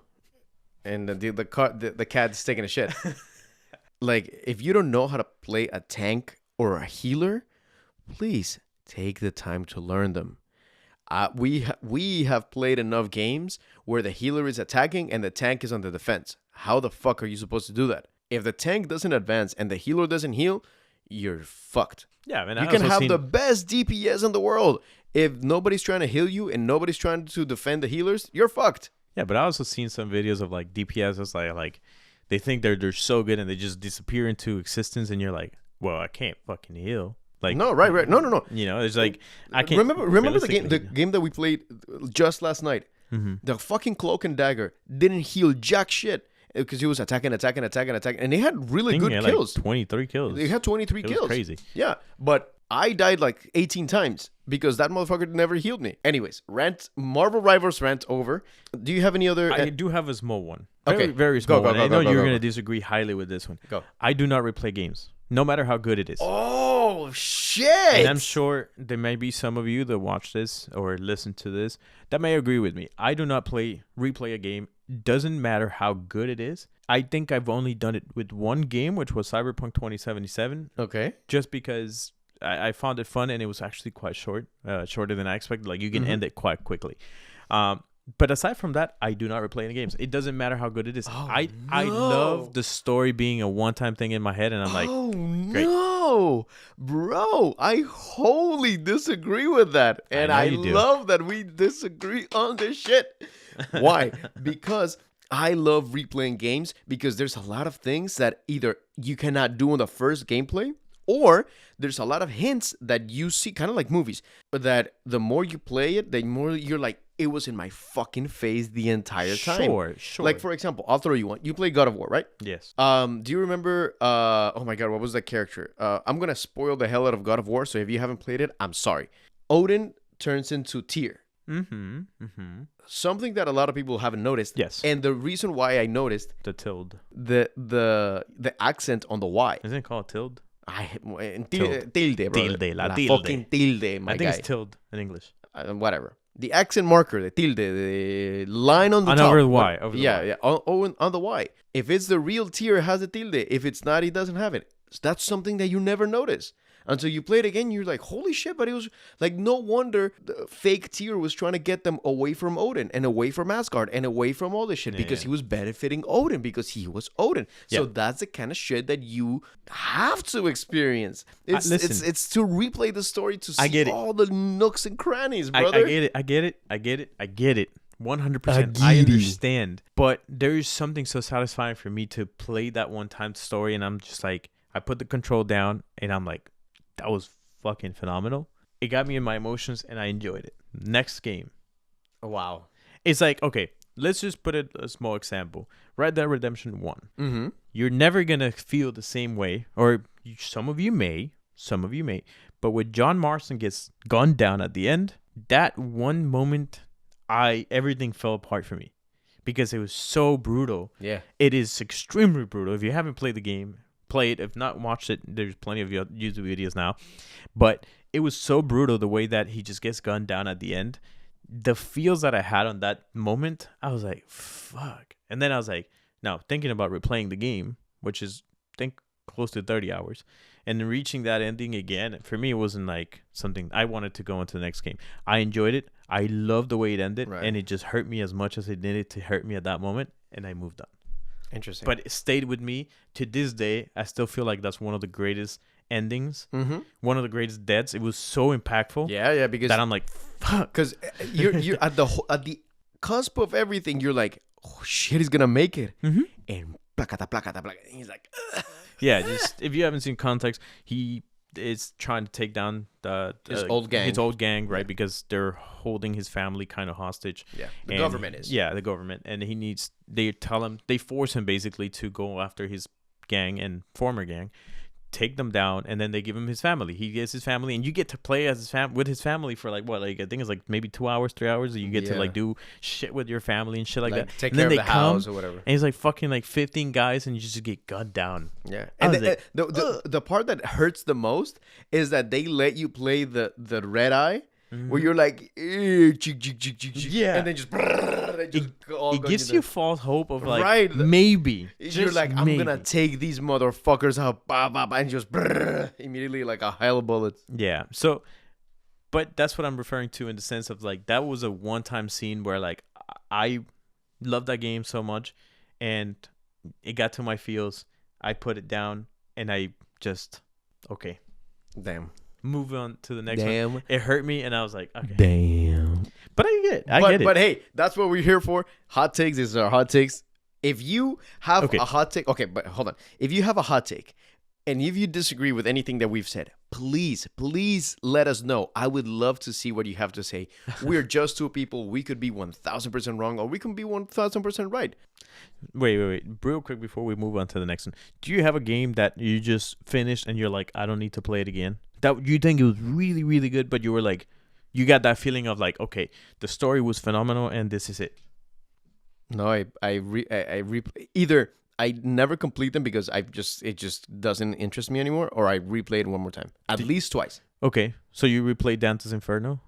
and the cat's taking a shit. Like, if you don't know how to play a tank or a healer, please take the time to learn them. We have played enough games where the healer is attacking and the tank is on the defense. How the fuck are you supposed to do that? If the tank doesn't advance and the healer doesn't heal, you're fucked. Yeah, man. You can have the best DPS in the world. If nobody's trying to heal you and nobody's trying to defend the healers, you're fucked. Yeah, but I also seen some videos of like DPS. It's like they think they're so good and they just disappear into existence, and you're like, well, I can't fucking heal. Like, no, right. No. You know, it's like I can't remember the game that we played just last night. Mm-hmm. The fucking cloak and dagger didn't heal jack shit because he was attacking, and they had really good kills. Like 23 kills. They had 23 kills. Was crazy. Yeah, but I died like 18 times because that motherfucker never healed me. Anyways, Marvel Rivals rant over. Do you have any other? I do have a small one. Okay. Very small one. I know you're going to go. disagree highly with this one. Go. I do not replay games, no matter how good it is. Oh, shit. And I'm sure there may be some of you that watch this or listen to this that may agree with me. I do not replay a game. Doesn't matter how good it is. I think I've only done it with one game, which was Cyberpunk 2077. Okay. Just because I found it fun and it was actually quite shorter than I expected. Like you can end it quite quickly. But aside from that, I do not replay any games. It doesn't matter how good it is. I love the story being a one-time thing in my head, and I'm like, great. No, bro, I wholly disagree with that, and I love that we disagree on this shit. Why? Because I love replaying games because there's a lot of things that either you cannot do in the first gameplay, or there's a lot of hints that you see, kind of like movies, that the more you play it, the more you're like, it was in my fucking face the entire time. Sure. Like, for example, I'll throw you one. You play God of War, right? Yes. Do you remember, oh my God, what was that character? I'm going to spoil the hell out of God of War, so if you haven't played it, I'm sorry. Odin turns into Tyr. Mm-hmm. Mm-hmm. Something that a lot of people haven't noticed. Yes. And the reason why I noticed The tilde. the accent on the Y. Isn't it called tilde? Tilde, bro. Tilde, la tilde. Fucking tilde, my I think guy. it's tilde in English. Whatever. The accent marker, the tilde, the line on the top. Over the Y. Over the yeah, Y. yeah. On the Y. If it's the real Tyr, it has a tilde. If it's not, it doesn't have it. So that's something that you never notice. Until you play it again, you're like, holy shit, but it was like, no wonder the fake Tyr was trying to get them away from Odin and away from Asgard and away from all this shit because he was benefiting Odin because he was Odin. So that's the kind of shit that you have to experience. It's to replay the story to see all the nooks and crannies, brother. I get it. 100%. I understand. But there is something so satisfying for me to play that one-time story, and I'm just like, I put the control down, and I'm like, that was fucking phenomenal. It got me in my emotions, and I enjoyed it. Next game. Wow. It's like, okay, let's just put a small example. Red Dead Redemption 1. Mm-hmm. You're never going to feel the same way, or some of you may, but when John Marston gets gunned down at the end, that one moment, everything fell apart for me because it was so brutal. Yeah. It is extremely brutal. If you haven't played the game, play it. If not, watch it. There's plenty of YouTube videos now. But it was so brutal the way that he just gets gunned down at the end. The feels that I had on that moment, I was like, fuck. And then I was like, now thinking about replaying the game, which is, I think, close to 30 hours, and reaching that ending again, for me, it wasn't like something I wanted to go into the next game. I enjoyed it. I loved the way it ended, and it just hurt me as much as it needed to hurt me at that moment, and I moved on. Interesting. But it stayed with me to this day. I still feel like that's one of the greatest endings, one of the greatest deaths. It was so impactful. Yeah, because that I'm like, fuck. Because you're at the cusp of everything. You're like, oh shit, he's gonna make it, and placata. And he's like, ugh. Yeah. Just if you haven't seen context, he is trying to take down his old gang, right? Because they're holding his family kind of hostage. Yeah, the government is. Yeah, the government, and they force him basically to go after his gang and former gang, take them down, and then they give him his family. He gets his family, and you get to play as with his family for I think it's like maybe 2 hours, 3 hours. You get to do shit with your family and shit like that. Take and care then of the house or whatever. And he's like fucking like 15 guys, and you just get gunned down. Yeah, and the part that hurts the most is that they let you play the red eye. Where you're like, yeah, and then just it gives you false hope of like maybe you're like, I'm gonna take these motherfuckers out, and just immediately like a hail of bullets. Yeah, so, but that's what I'm referring to in the sense of like that was a one-time scene where like I loved that game so much, and it got to my feels. I put it down, and I just Okay. Damn. Move on to the next one. Damn. It hurt me, and I was like, okay. Damn. But I get it. But hey, that's what we're here for. Hot takes is our hot takes. If you have a hot take, okay, but hold on. If you have a hot take, and if you disagree with anything that we've said, please let us know. I would love to see what you have to say. We're just two people. We could be 1,000% wrong, or we can be 1,000% right. Wait. Real quick before we move on to the next one. Do you have a game that you just finished and you're like, I don't need to play it again? That you think it was really, really good, but you were like, you got that feeling of like, okay, the story was phenomenal and this is it. No, either I never complete them because it just doesn't interest me anymore, or I replay it one more time, at least twice. Okay, so you replayed Dante's Inferno?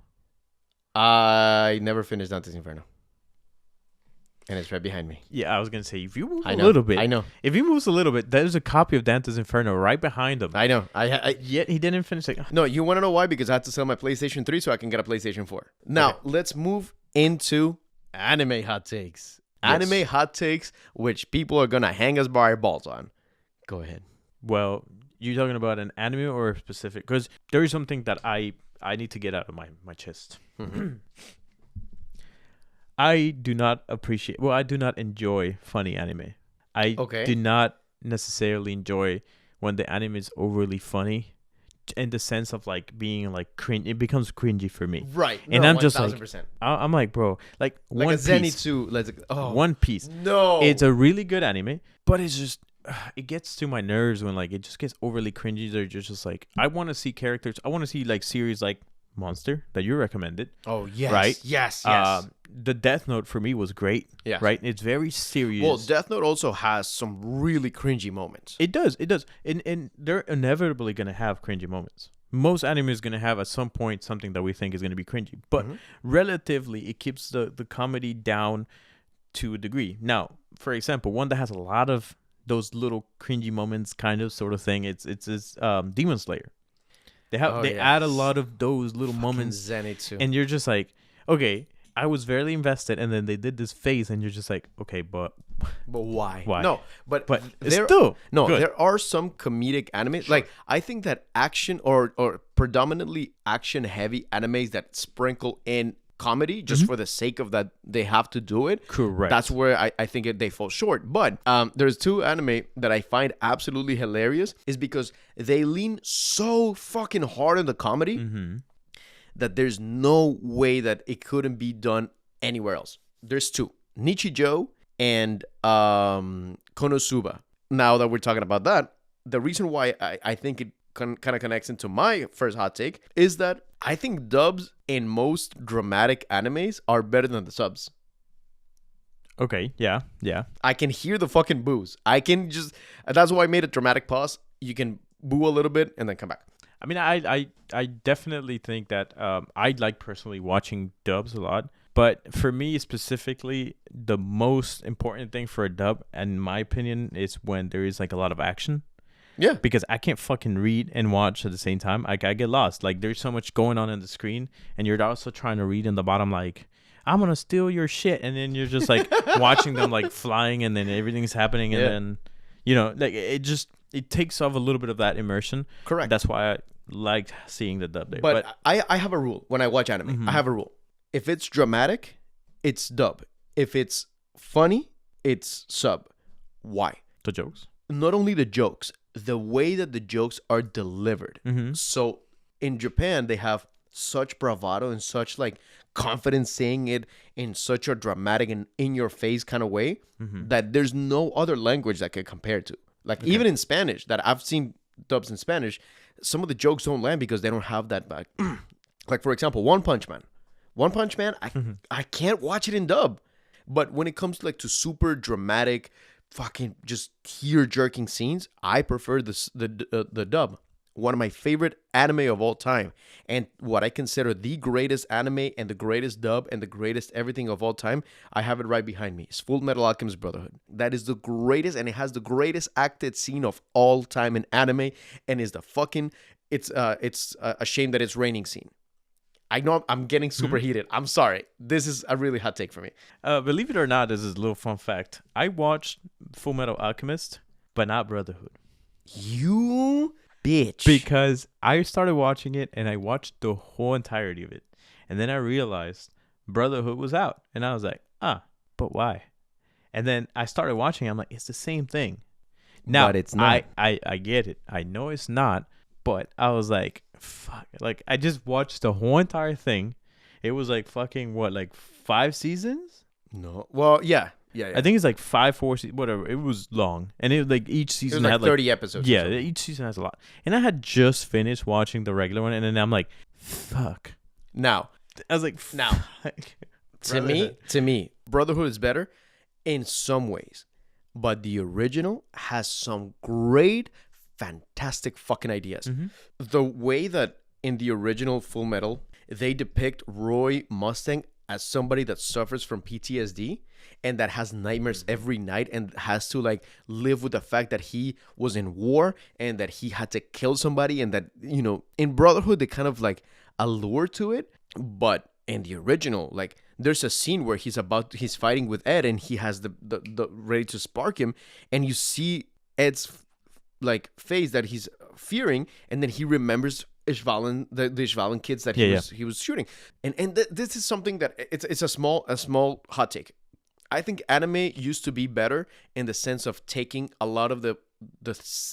I never finished Dante's Inferno, and it's right behind me. Yeah, I was gonna say if you move a little bit, I know. If he moves a little bit, there's a copy of Dante's Inferno right behind him. I know. Yet he didn't finish it. No, you want to know why? Because I had to sell my PlayStation 3 so I can get a PlayStation 4. Now let's move into anime hot takes. Yes. Anime hot takes, which people are gonna hang us by our balls on. Go ahead. Well, you talking about an anime or a specific? Because there is something that I need to get out of my chest. Mm-hmm. I do not enjoy funny anime. I do not necessarily enjoy when the anime is overly funny, in the sense of like being like cringe. It becomes cringy for me, right? And I'm just 1,000%. like, I'm like, bro, like One Piece. One Piece. No, it's a really good anime, but it's just it gets to my nerves when like it just gets overly cringy. They're just like, I want to see characters. I want to see like series like Monster that you recommended. Oh yes, right? Yes. The Death Note for me was great. Yeah, right. It's very serious. Well, Death Note also has some really cringy moments. It does, and they're inevitably gonna have cringy moments. Most anime is gonna have at some point something that we think is gonna be cringy, but relatively, it keeps the comedy down to a degree. Now, for example, one that has a lot of those little cringy moments, kind of sort of thing. It's Demon Slayer. They add a lot of those little moments, and you're just like, okay, I was very invested, and then they did this phase, and you're just like, okay, but why? Why? No, but there are some comedic anime. Sure. Like I think that action or predominantly action heavy animes that sprinkle in comedy just for the sake of that they have to do it. Correct. That's where I think they fall short. But there's two anime that I find absolutely hilarious is because they lean so fucking hard on the comedy that there's no way that it couldn't be done anywhere else. There's two, Nichijou and Konosuba. Now that we're talking about that, the reason why I think it kind of connects into my first hot take is that I think dubs in most dramatic animes are better than the subs. Okay, yeah. I can hear the fucking boos. That's why I made a dramatic pause. You can boo a little bit and then come back. I mean, I definitely think that I like personally watching dubs a lot. But for me specifically, the most important thing for a dub, in my opinion, is when there is like a lot of action. Yeah. Because I can't fucking read and watch at the same time. I get lost. Like there's so much going on the screen, and you're also trying to read in the bottom like, I'm gonna steal your shit, and then you're just like watching them like flying, and then everything's happening, and then like it takes off a little bit of that immersion. Correct. That's why I liked seeing the dub there. But I have a rule when I watch anime. I have a rule. If it's dramatic, it's dub. If it's funny, it's sub. Why? The jokes. Not only the jokes, the way that the jokes are delivered. So in Japan, they have such bravado and such like confidence saying it in such a dramatic and in your face kind of way that there's no other language that can compare to. Like even in Spanish, that I've seen dubs in Spanish, some of the jokes don't land because they don't have that back. Like for example, One Punch Man. One Punch Man, I can't watch it in dub. But when it comes to like to super dramatic, fucking just tear-jerking scenes, I prefer the dub. One of my favorite anime of all time, and what I consider the greatest anime and the greatest dub and the greatest everything of all time, I have it right behind me. It's Full Metal Alchemist Brotherhood. That is the greatest, and it has the greatest acted scene of all time in anime, and is the fucking it's a shame that it's raining scene. I know I'm getting super heated. I'm sorry. This is a really hot take for me. Believe it or not, this is a little fun fact. I watched Full Metal Alchemist, but not Brotherhood. You bitch. Because I started watching it and I watched the whole entirety of it. And then I realized Brotherhood was out. And I was like, but why? And then I started watching. I'm like, it's the same thing. Now, but it's not. I get it. I know it's not. But I was like, fuck. Like, I just watched the whole entire thing. It was like fucking, what, like 5 seasons? No. Well, yeah. I think it's like 4 seasons, whatever. It was long. And it was like each season like had 30 episodes. Yeah, each season has a lot. And I had just finished watching the regular one. And then I'm like, fuck. Now. I was like, now. To me, Brotherhood is better in some ways. But the original has some great, fantastic fucking ideas. Mm-hmm. The way that in the original Full Metal, they depict Roy Mustang as somebody that suffers from PTSD and that has nightmares every night and has to like live with the fact that he was in war and that he had to kill somebody, and that, you know, in Brotherhood they kind of like allure to it. But in the original, like, there's a scene where he's fighting with Ed and he has the ready to spark him, and you see Ed's like face that he's fearing, and then he remembers Ishvalan, the Ishvalan kids that he was shooting, and this is something that it's a small hot take. I think anime used to be better in the sense of taking a lot of the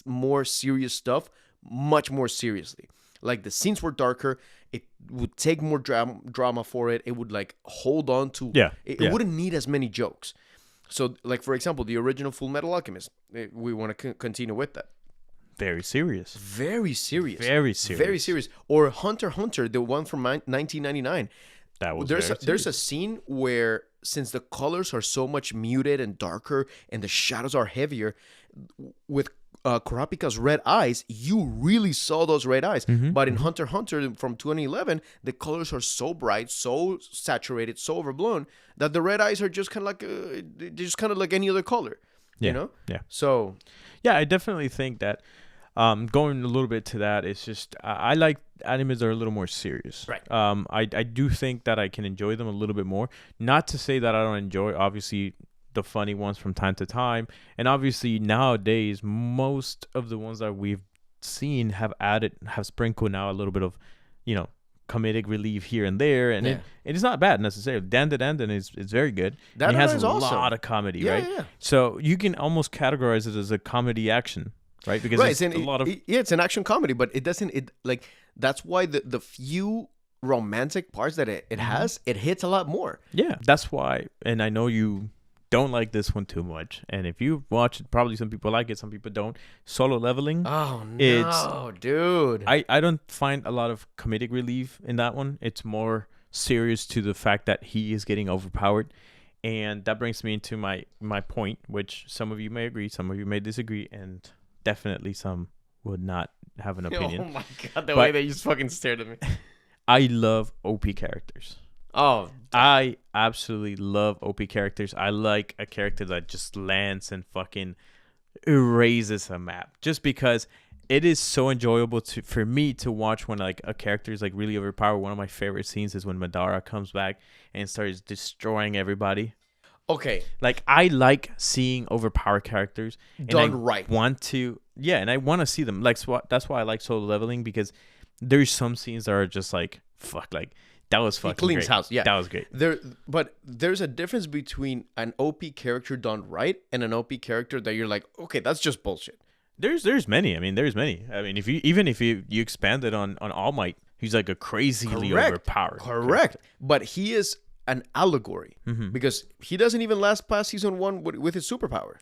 more serious stuff much more seriously. Like, the scenes were darker. It would take more drama for it. It would like hold on to. It wouldn't need as many jokes. So, like, for example, the original Full Metal Alchemist. We want to continue with that. Very serious. Very serious. Very serious. Very serious. Or Hunter x Hunter, the one from 1999. That was there's a scene where, since the colors are so much muted and darker and the shadows are heavier, with Kurapika's red eyes, you really saw those red eyes. Mm-hmm, but in Hunter x Hunter from 2011, the colors are so bright, so saturated, so overblown that the red eyes are just kind of like any other color. Yeah, you know? Yeah. So, yeah, I definitely think that going a little bit to that, it's just I like animes that are a little more serious. Right. I do think that I can enjoy them a little bit more. Not to say that I don't enjoy, obviously, the funny ones from time to time, and obviously nowadays most of the ones that we've seen have sprinkled now a little bit of, you know, comedic relief here and there, and it's not bad necessarily. Dan is very good. He has a lot of comedy, right? Yeah. So you can almost categorize it as a comedy action, right? Because it's a lot of it's an action comedy, but it doesn't. It like, that's why the few romantic parts that it has, it hits a lot more. Yeah, that's why. And I know you don't like this one too much, and if you watch it, probably some people like it, some people don't. Solo Leveling. Oh no, dude! I don't find a lot of comedic relief in that one. It's more serious to the fact that he is getting overpowered, and that brings me into my point, which some of you may agree, some of you may disagree, and definitely some would not have an opinion. Oh my god, the way that you just fucking stared at me. I love OP characters. Oh, I absolutely love OP characters. I like a character that just lands and fucking erases a map, just because it is so enjoyable for me to watch when like a character is like really overpowered. One of my favorite scenes is when Madara comes back and starts destroying everybody. Okay. Like, I like seeing overpowered characters done right. I want to see them. Like, that's why I like Solo Leveling, because there's some scenes that are just like, fuck, like, that was fucking great. He cleans house. Yeah, that was great. But there's a difference between an OP character done right and an OP character that you're like, okay, that's just bullshit. There's many. I mean, if you expand it on All Might, he's like a crazily overpowered. Correct. Character. But he is an allegory, because he doesn't even last past season 1 with his superpower.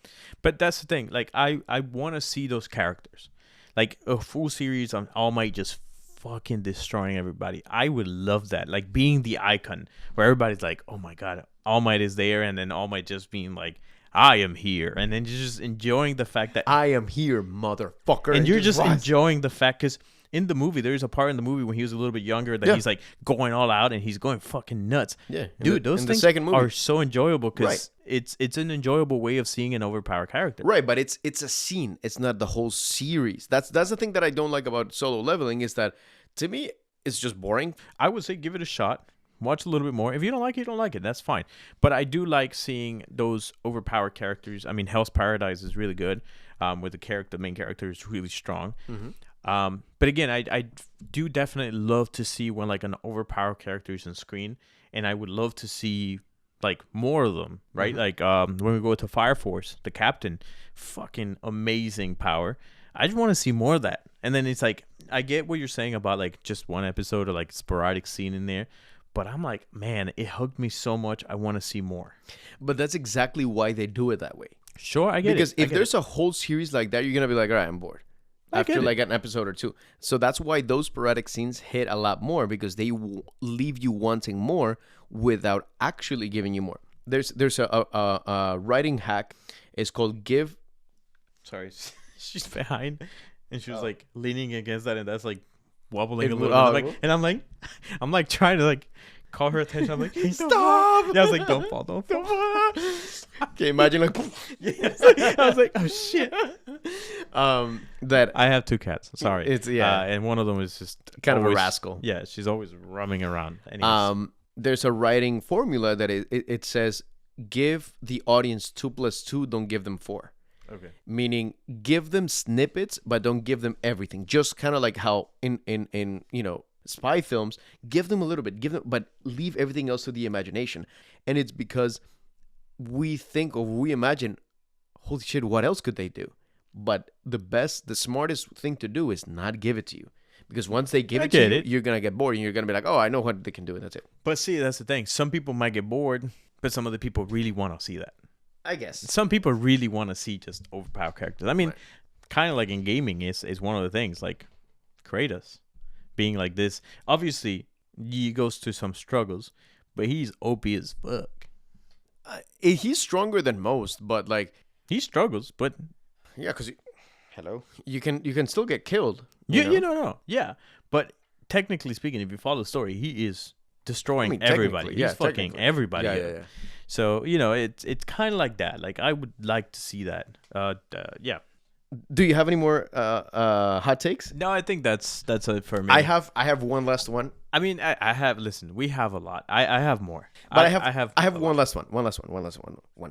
But that's the thing. Like, I want to see those characters, like a full series on All Might just fucking destroying everybody. I would love that, like being the icon where everybody's like, oh my god, All Might is there, and then All Might just being like, I am here, and then you're just enjoying the fact that I am here, motherfucker, and you're just enjoying the fact, because in the movie, there's a part in the movie when he was a little bit younger that he's like going all out and he's going fucking nuts. Yeah, dude, those things are so enjoyable, because it's an enjoyable way of seeing an overpowered character. Right, but it's a scene. It's not the whole series. That's the thing that I don't like about Solo Leveling, is that to me it's just boring. I would say give it a shot. Watch a little bit more. If you don't like it, you don't like it. That's fine. But I do like seeing those overpowered characters. I mean, Hell's Paradise is really good. With the main character is really strong. But again, I do definitely love to see when like an overpowered character is on screen, and I would love to see like more of them, right? Like when we go to Fire Force, the captain, fucking amazing power. I just want to see more of that. And then it's like, I get what you're saying about like just one episode or like sporadic scene in there, but I'm like, man, it hugged me so much. I want to see more. But that's exactly why they do it that way. Sure, I get because it. if there's a whole series like that, you're gonna be like, all right, I'm bored after like an episode or two. So that's why those sporadic scenes hit a lot more, because they leave you wanting more without actually giving you more. There's a writing hack. It's called give. Sorry, she's behind, and she was like leaning against that, and that's like wobbling a little bit. Like, and I'm like trying to like call her attention. I'm like, hey, stop! Yeah, I was like, don't fall. Okay, imagine like, I was like, oh shit. That I have 2 cats. Sorry, it's and one of them is just kind always, of a rascal. Yeah, she's always roaming around. Anyways. There's a writing formula that it says, give the audience 2 + 2, don't give them 4. Okay. Meaning, give them snippets, but don't give them everything. Just kind of like how in spy films, give them a little bit, but leave everything else to the imagination. And it's because we think, or we imagine, holy shit, what else could they do? But the smartest thing to do is not give it to you. Because once they give it to you, you're going to get bored, and you're going to be like, oh, I know what they can do, and that's it. But see, that's the thing. Some people might get bored, but some other people really want to see that. I guess. Some people really want to see just overpowered characters. I mean, kind of like in gaming is one of the things, like Kratos being like this. Obviously, he goes through some struggles, but he's OP as fuck. He's stronger than most, but like... He struggles, but... Yeah, because... Hello? You can still get killed. No. Yeah, but technically speaking, if you follow the story, he is destroying everybody. He's fucking everybody. Yeah. So, it's kind of like that. Like, I would like to see that. Yeah. Do you have any more hot takes? No, I think that's it for me. I have one last one. I mean, I have. Listen, we have a lot. I have more, but I have one last one. One.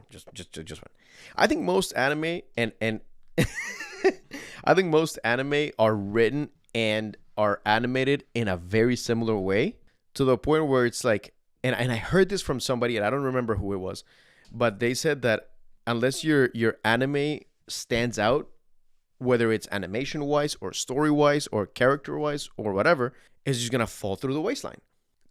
Just one. I think most anime and I think most anime are written and are animated in a very similar way, to the point where it's like, and I heard this from somebody, and I don't remember who it was, but they said that unless your anime stands out, whether it's animation wise or story wise or character wise or whatever, it's just gonna fall through the waistline.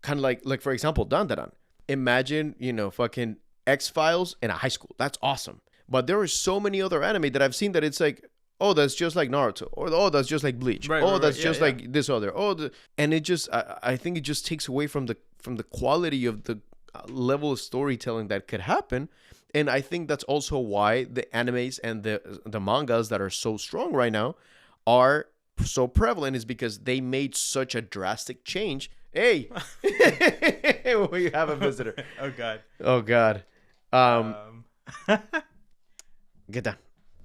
Kind of like for example, Dandadan. Imagine, fucking X-Files in a high school. That's awesome. But there are so many other anime that I've seen that it's like, oh, that's just like Naruto, or oh, that's just like Bleach, that's just like this other, and it just, I think it just takes away from the quality of the level of storytelling that could happen. And I think that's also why the animes and the mangas that are so strong right now are so prevalent, is because they made such a drastic change. Hey, we have a visitor. Oh God. Get down.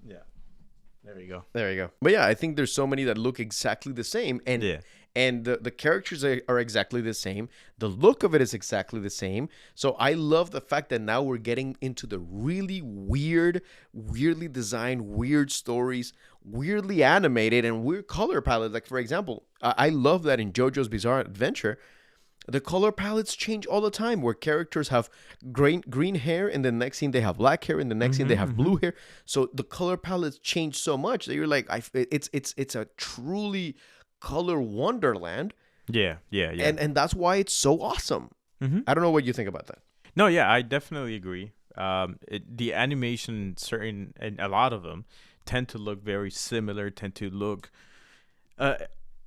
Yeah. There you go. But yeah, I think there's so many that look exactly the same, and the characters are exactly the same. The look of it is exactly the same. So I love the fact that now we're getting into the really weird, weirdly designed, weird stories, weirdly animated, and weird color palettes. Like, for example, I love that in JoJo's Bizarre Adventure, the color palettes change all the time, where characters have green hair, and the next scene they have black hair, and the next scene they have blue hair. So the color palettes change so much that you're like, it's a truly color wonderland. Yeah. And that's why it's so awesome. I don't know what you think about that. No, yeah, I definitely agree. The animation, and a lot of them tend to look very similar, tend to look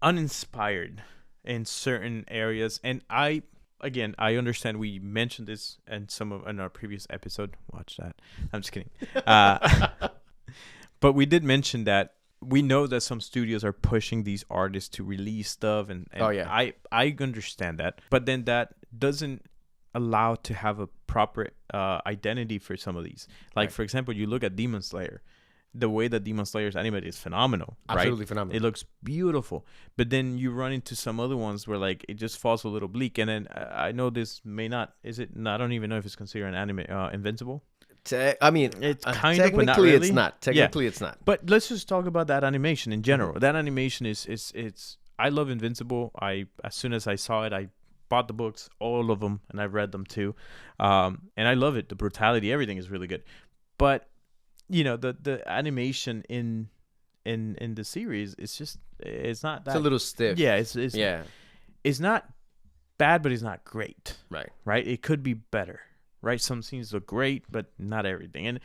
uninspired in certain areas. And I understand we mentioned this in our previous episode. Watch that. I'm just kidding. But we did mention that we know that some studios are pushing these artists to release stuff, and I understand that. But then that doesn't allow to have a proper identity for some of these. Like, for example, you look at Demon Slayer. The way that Demon Slayer is animated is phenomenal. Absolutely right? phenomenal. It looks beautiful. But then you run into some other ones where like it just falls a little bleak. And then I know this may not, is it? I don't even know if it's considered an anime. Invincible. I mean, It's kind of, technically but not really. it's not. Technically, it's not. But let's just talk about that animation in general. That animation is it's. I love Invincible. As soon as I saw it, I bought the books, all of them, and I read them too. And I love it. The brutality, everything is really good. But the animation in the series, it's not that. It's a little stiff. Yeah, it's not bad, but it's not great. Right. It could be better. Right. Some scenes look great, but not everything. And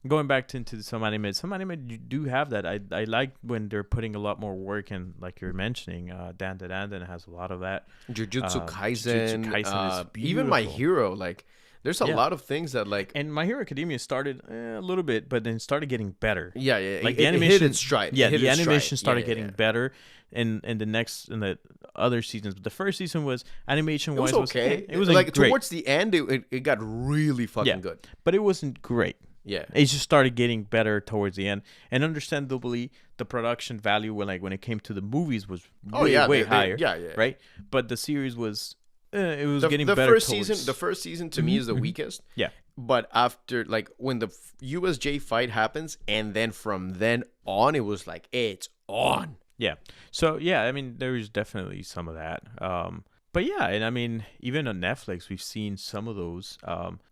going back into some anime you do have that. I like when they're putting a lot more work in, like you're mentioning. Dan has a lot a lot of that. Jujutsu Kaisen is even My Hero. Like, there's a lot of things that like. And My Hero Academia started a little bit, but then started getting better. Yeah. Like the animation hit its stride. Yeah, the animation started getting better in the other seasons. But the first season was animation wise was okay. It was like great. Towards the end, it got really fucking good. But it wasn't great. Yeah, it just started getting better towards the end, and understandably, the production value when it came to the movies was way higher. Right. But the series was getting better. The first season to me is the weakest. Yeah. But after, like, when the USJ fight happens, and then from then on, it was like, it's on. Yeah. So yeah, I mean, there's definitely some of that. But yeah, and I mean, even on Netflix, we've seen some of those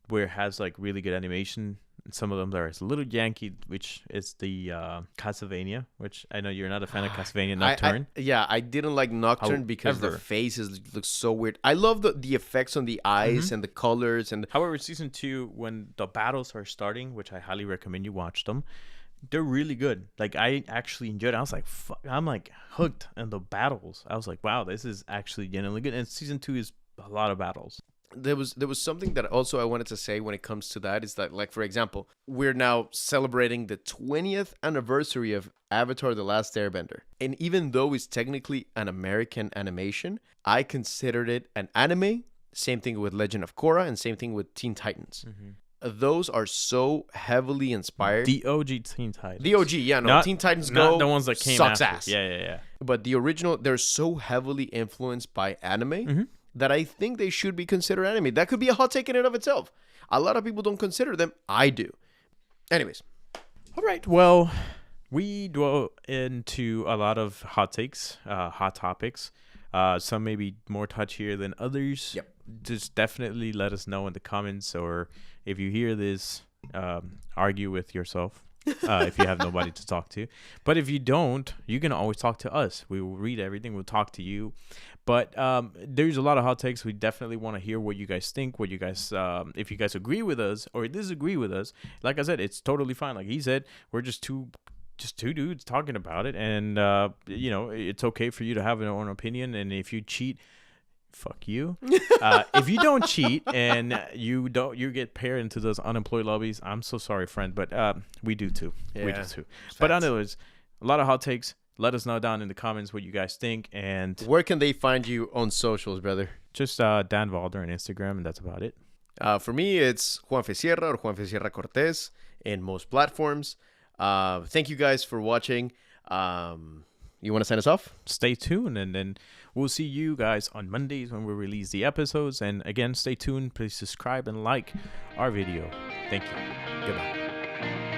where it has like really good animation. Some of them are a little janky, which is the Castlevania, which I know you're not a fan of Castlevania Nocturne. I didn't like Nocturne because the faces look so weird. I love the effects on the eyes and the colors. However, season 2, when the battles are starting, which I highly recommend you watch them, they're really good. Like, I actually enjoyed it. I was like, fuck, I'm like hooked in the battles. I was like, wow, this is actually genuinely good. And season 2 is a lot of battles. There was something that also I wanted to say when it comes to that is that, like, for example, we're now celebrating the 20th anniversary of Avatar: The Last Airbender. And even though it's technically an American animation, I considered it an anime. Same thing with Legend of Korra, and same thing with Teen Titans. Those are so heavily inspired. The OG Teen Titans. The OG, yeah, no. Teen Titans Go not the ones that came sucks after. ass. Yeah. But the original, they're so heavily influenced by anime that I think they should be considered anime. That could be a hot take in and of itself. A lot of people don't consider them. I do. Anyways. All right. Well, we dwell into a lot of hot takes, hot topics. Some may be more touchier than others. Yep. Just definitely let us know in the comments, or if you hear this, argue with yourself. If you have nobody to talk to. But if you don't, you can always talk to us. We will read everything. We'll talk to you. But there's a lot of hot takes. We definitely want to hear what you guys think, what you guys, if you guys agree with us or disagree with us. Like I said, it's totally fine. Like he said, we're just two dudes talking about it. And, it's okay for you to have your own opinion. And if you cheat, fuck you. If you don't cheat and you get paired into those unemployed lobbies, I'm so sorry, friend, but we do too. Yeah, we do too. But anyways, a lot of hot takes. Let us know down in the comments what you guys think, and where can they find you on socials, brother? Just Dan Valder on Instagram, and that's about it. For me, it's Juanfe Sierra or Juanfe Sierra Cortez in most platforms. Thank you guys for watching. You want to sign us off? Stay tuned, and then we'll see you guys on Mondays when we release the episodes. And again, stay tuned. Please subscribe and like our video. Thank you. Goodbye.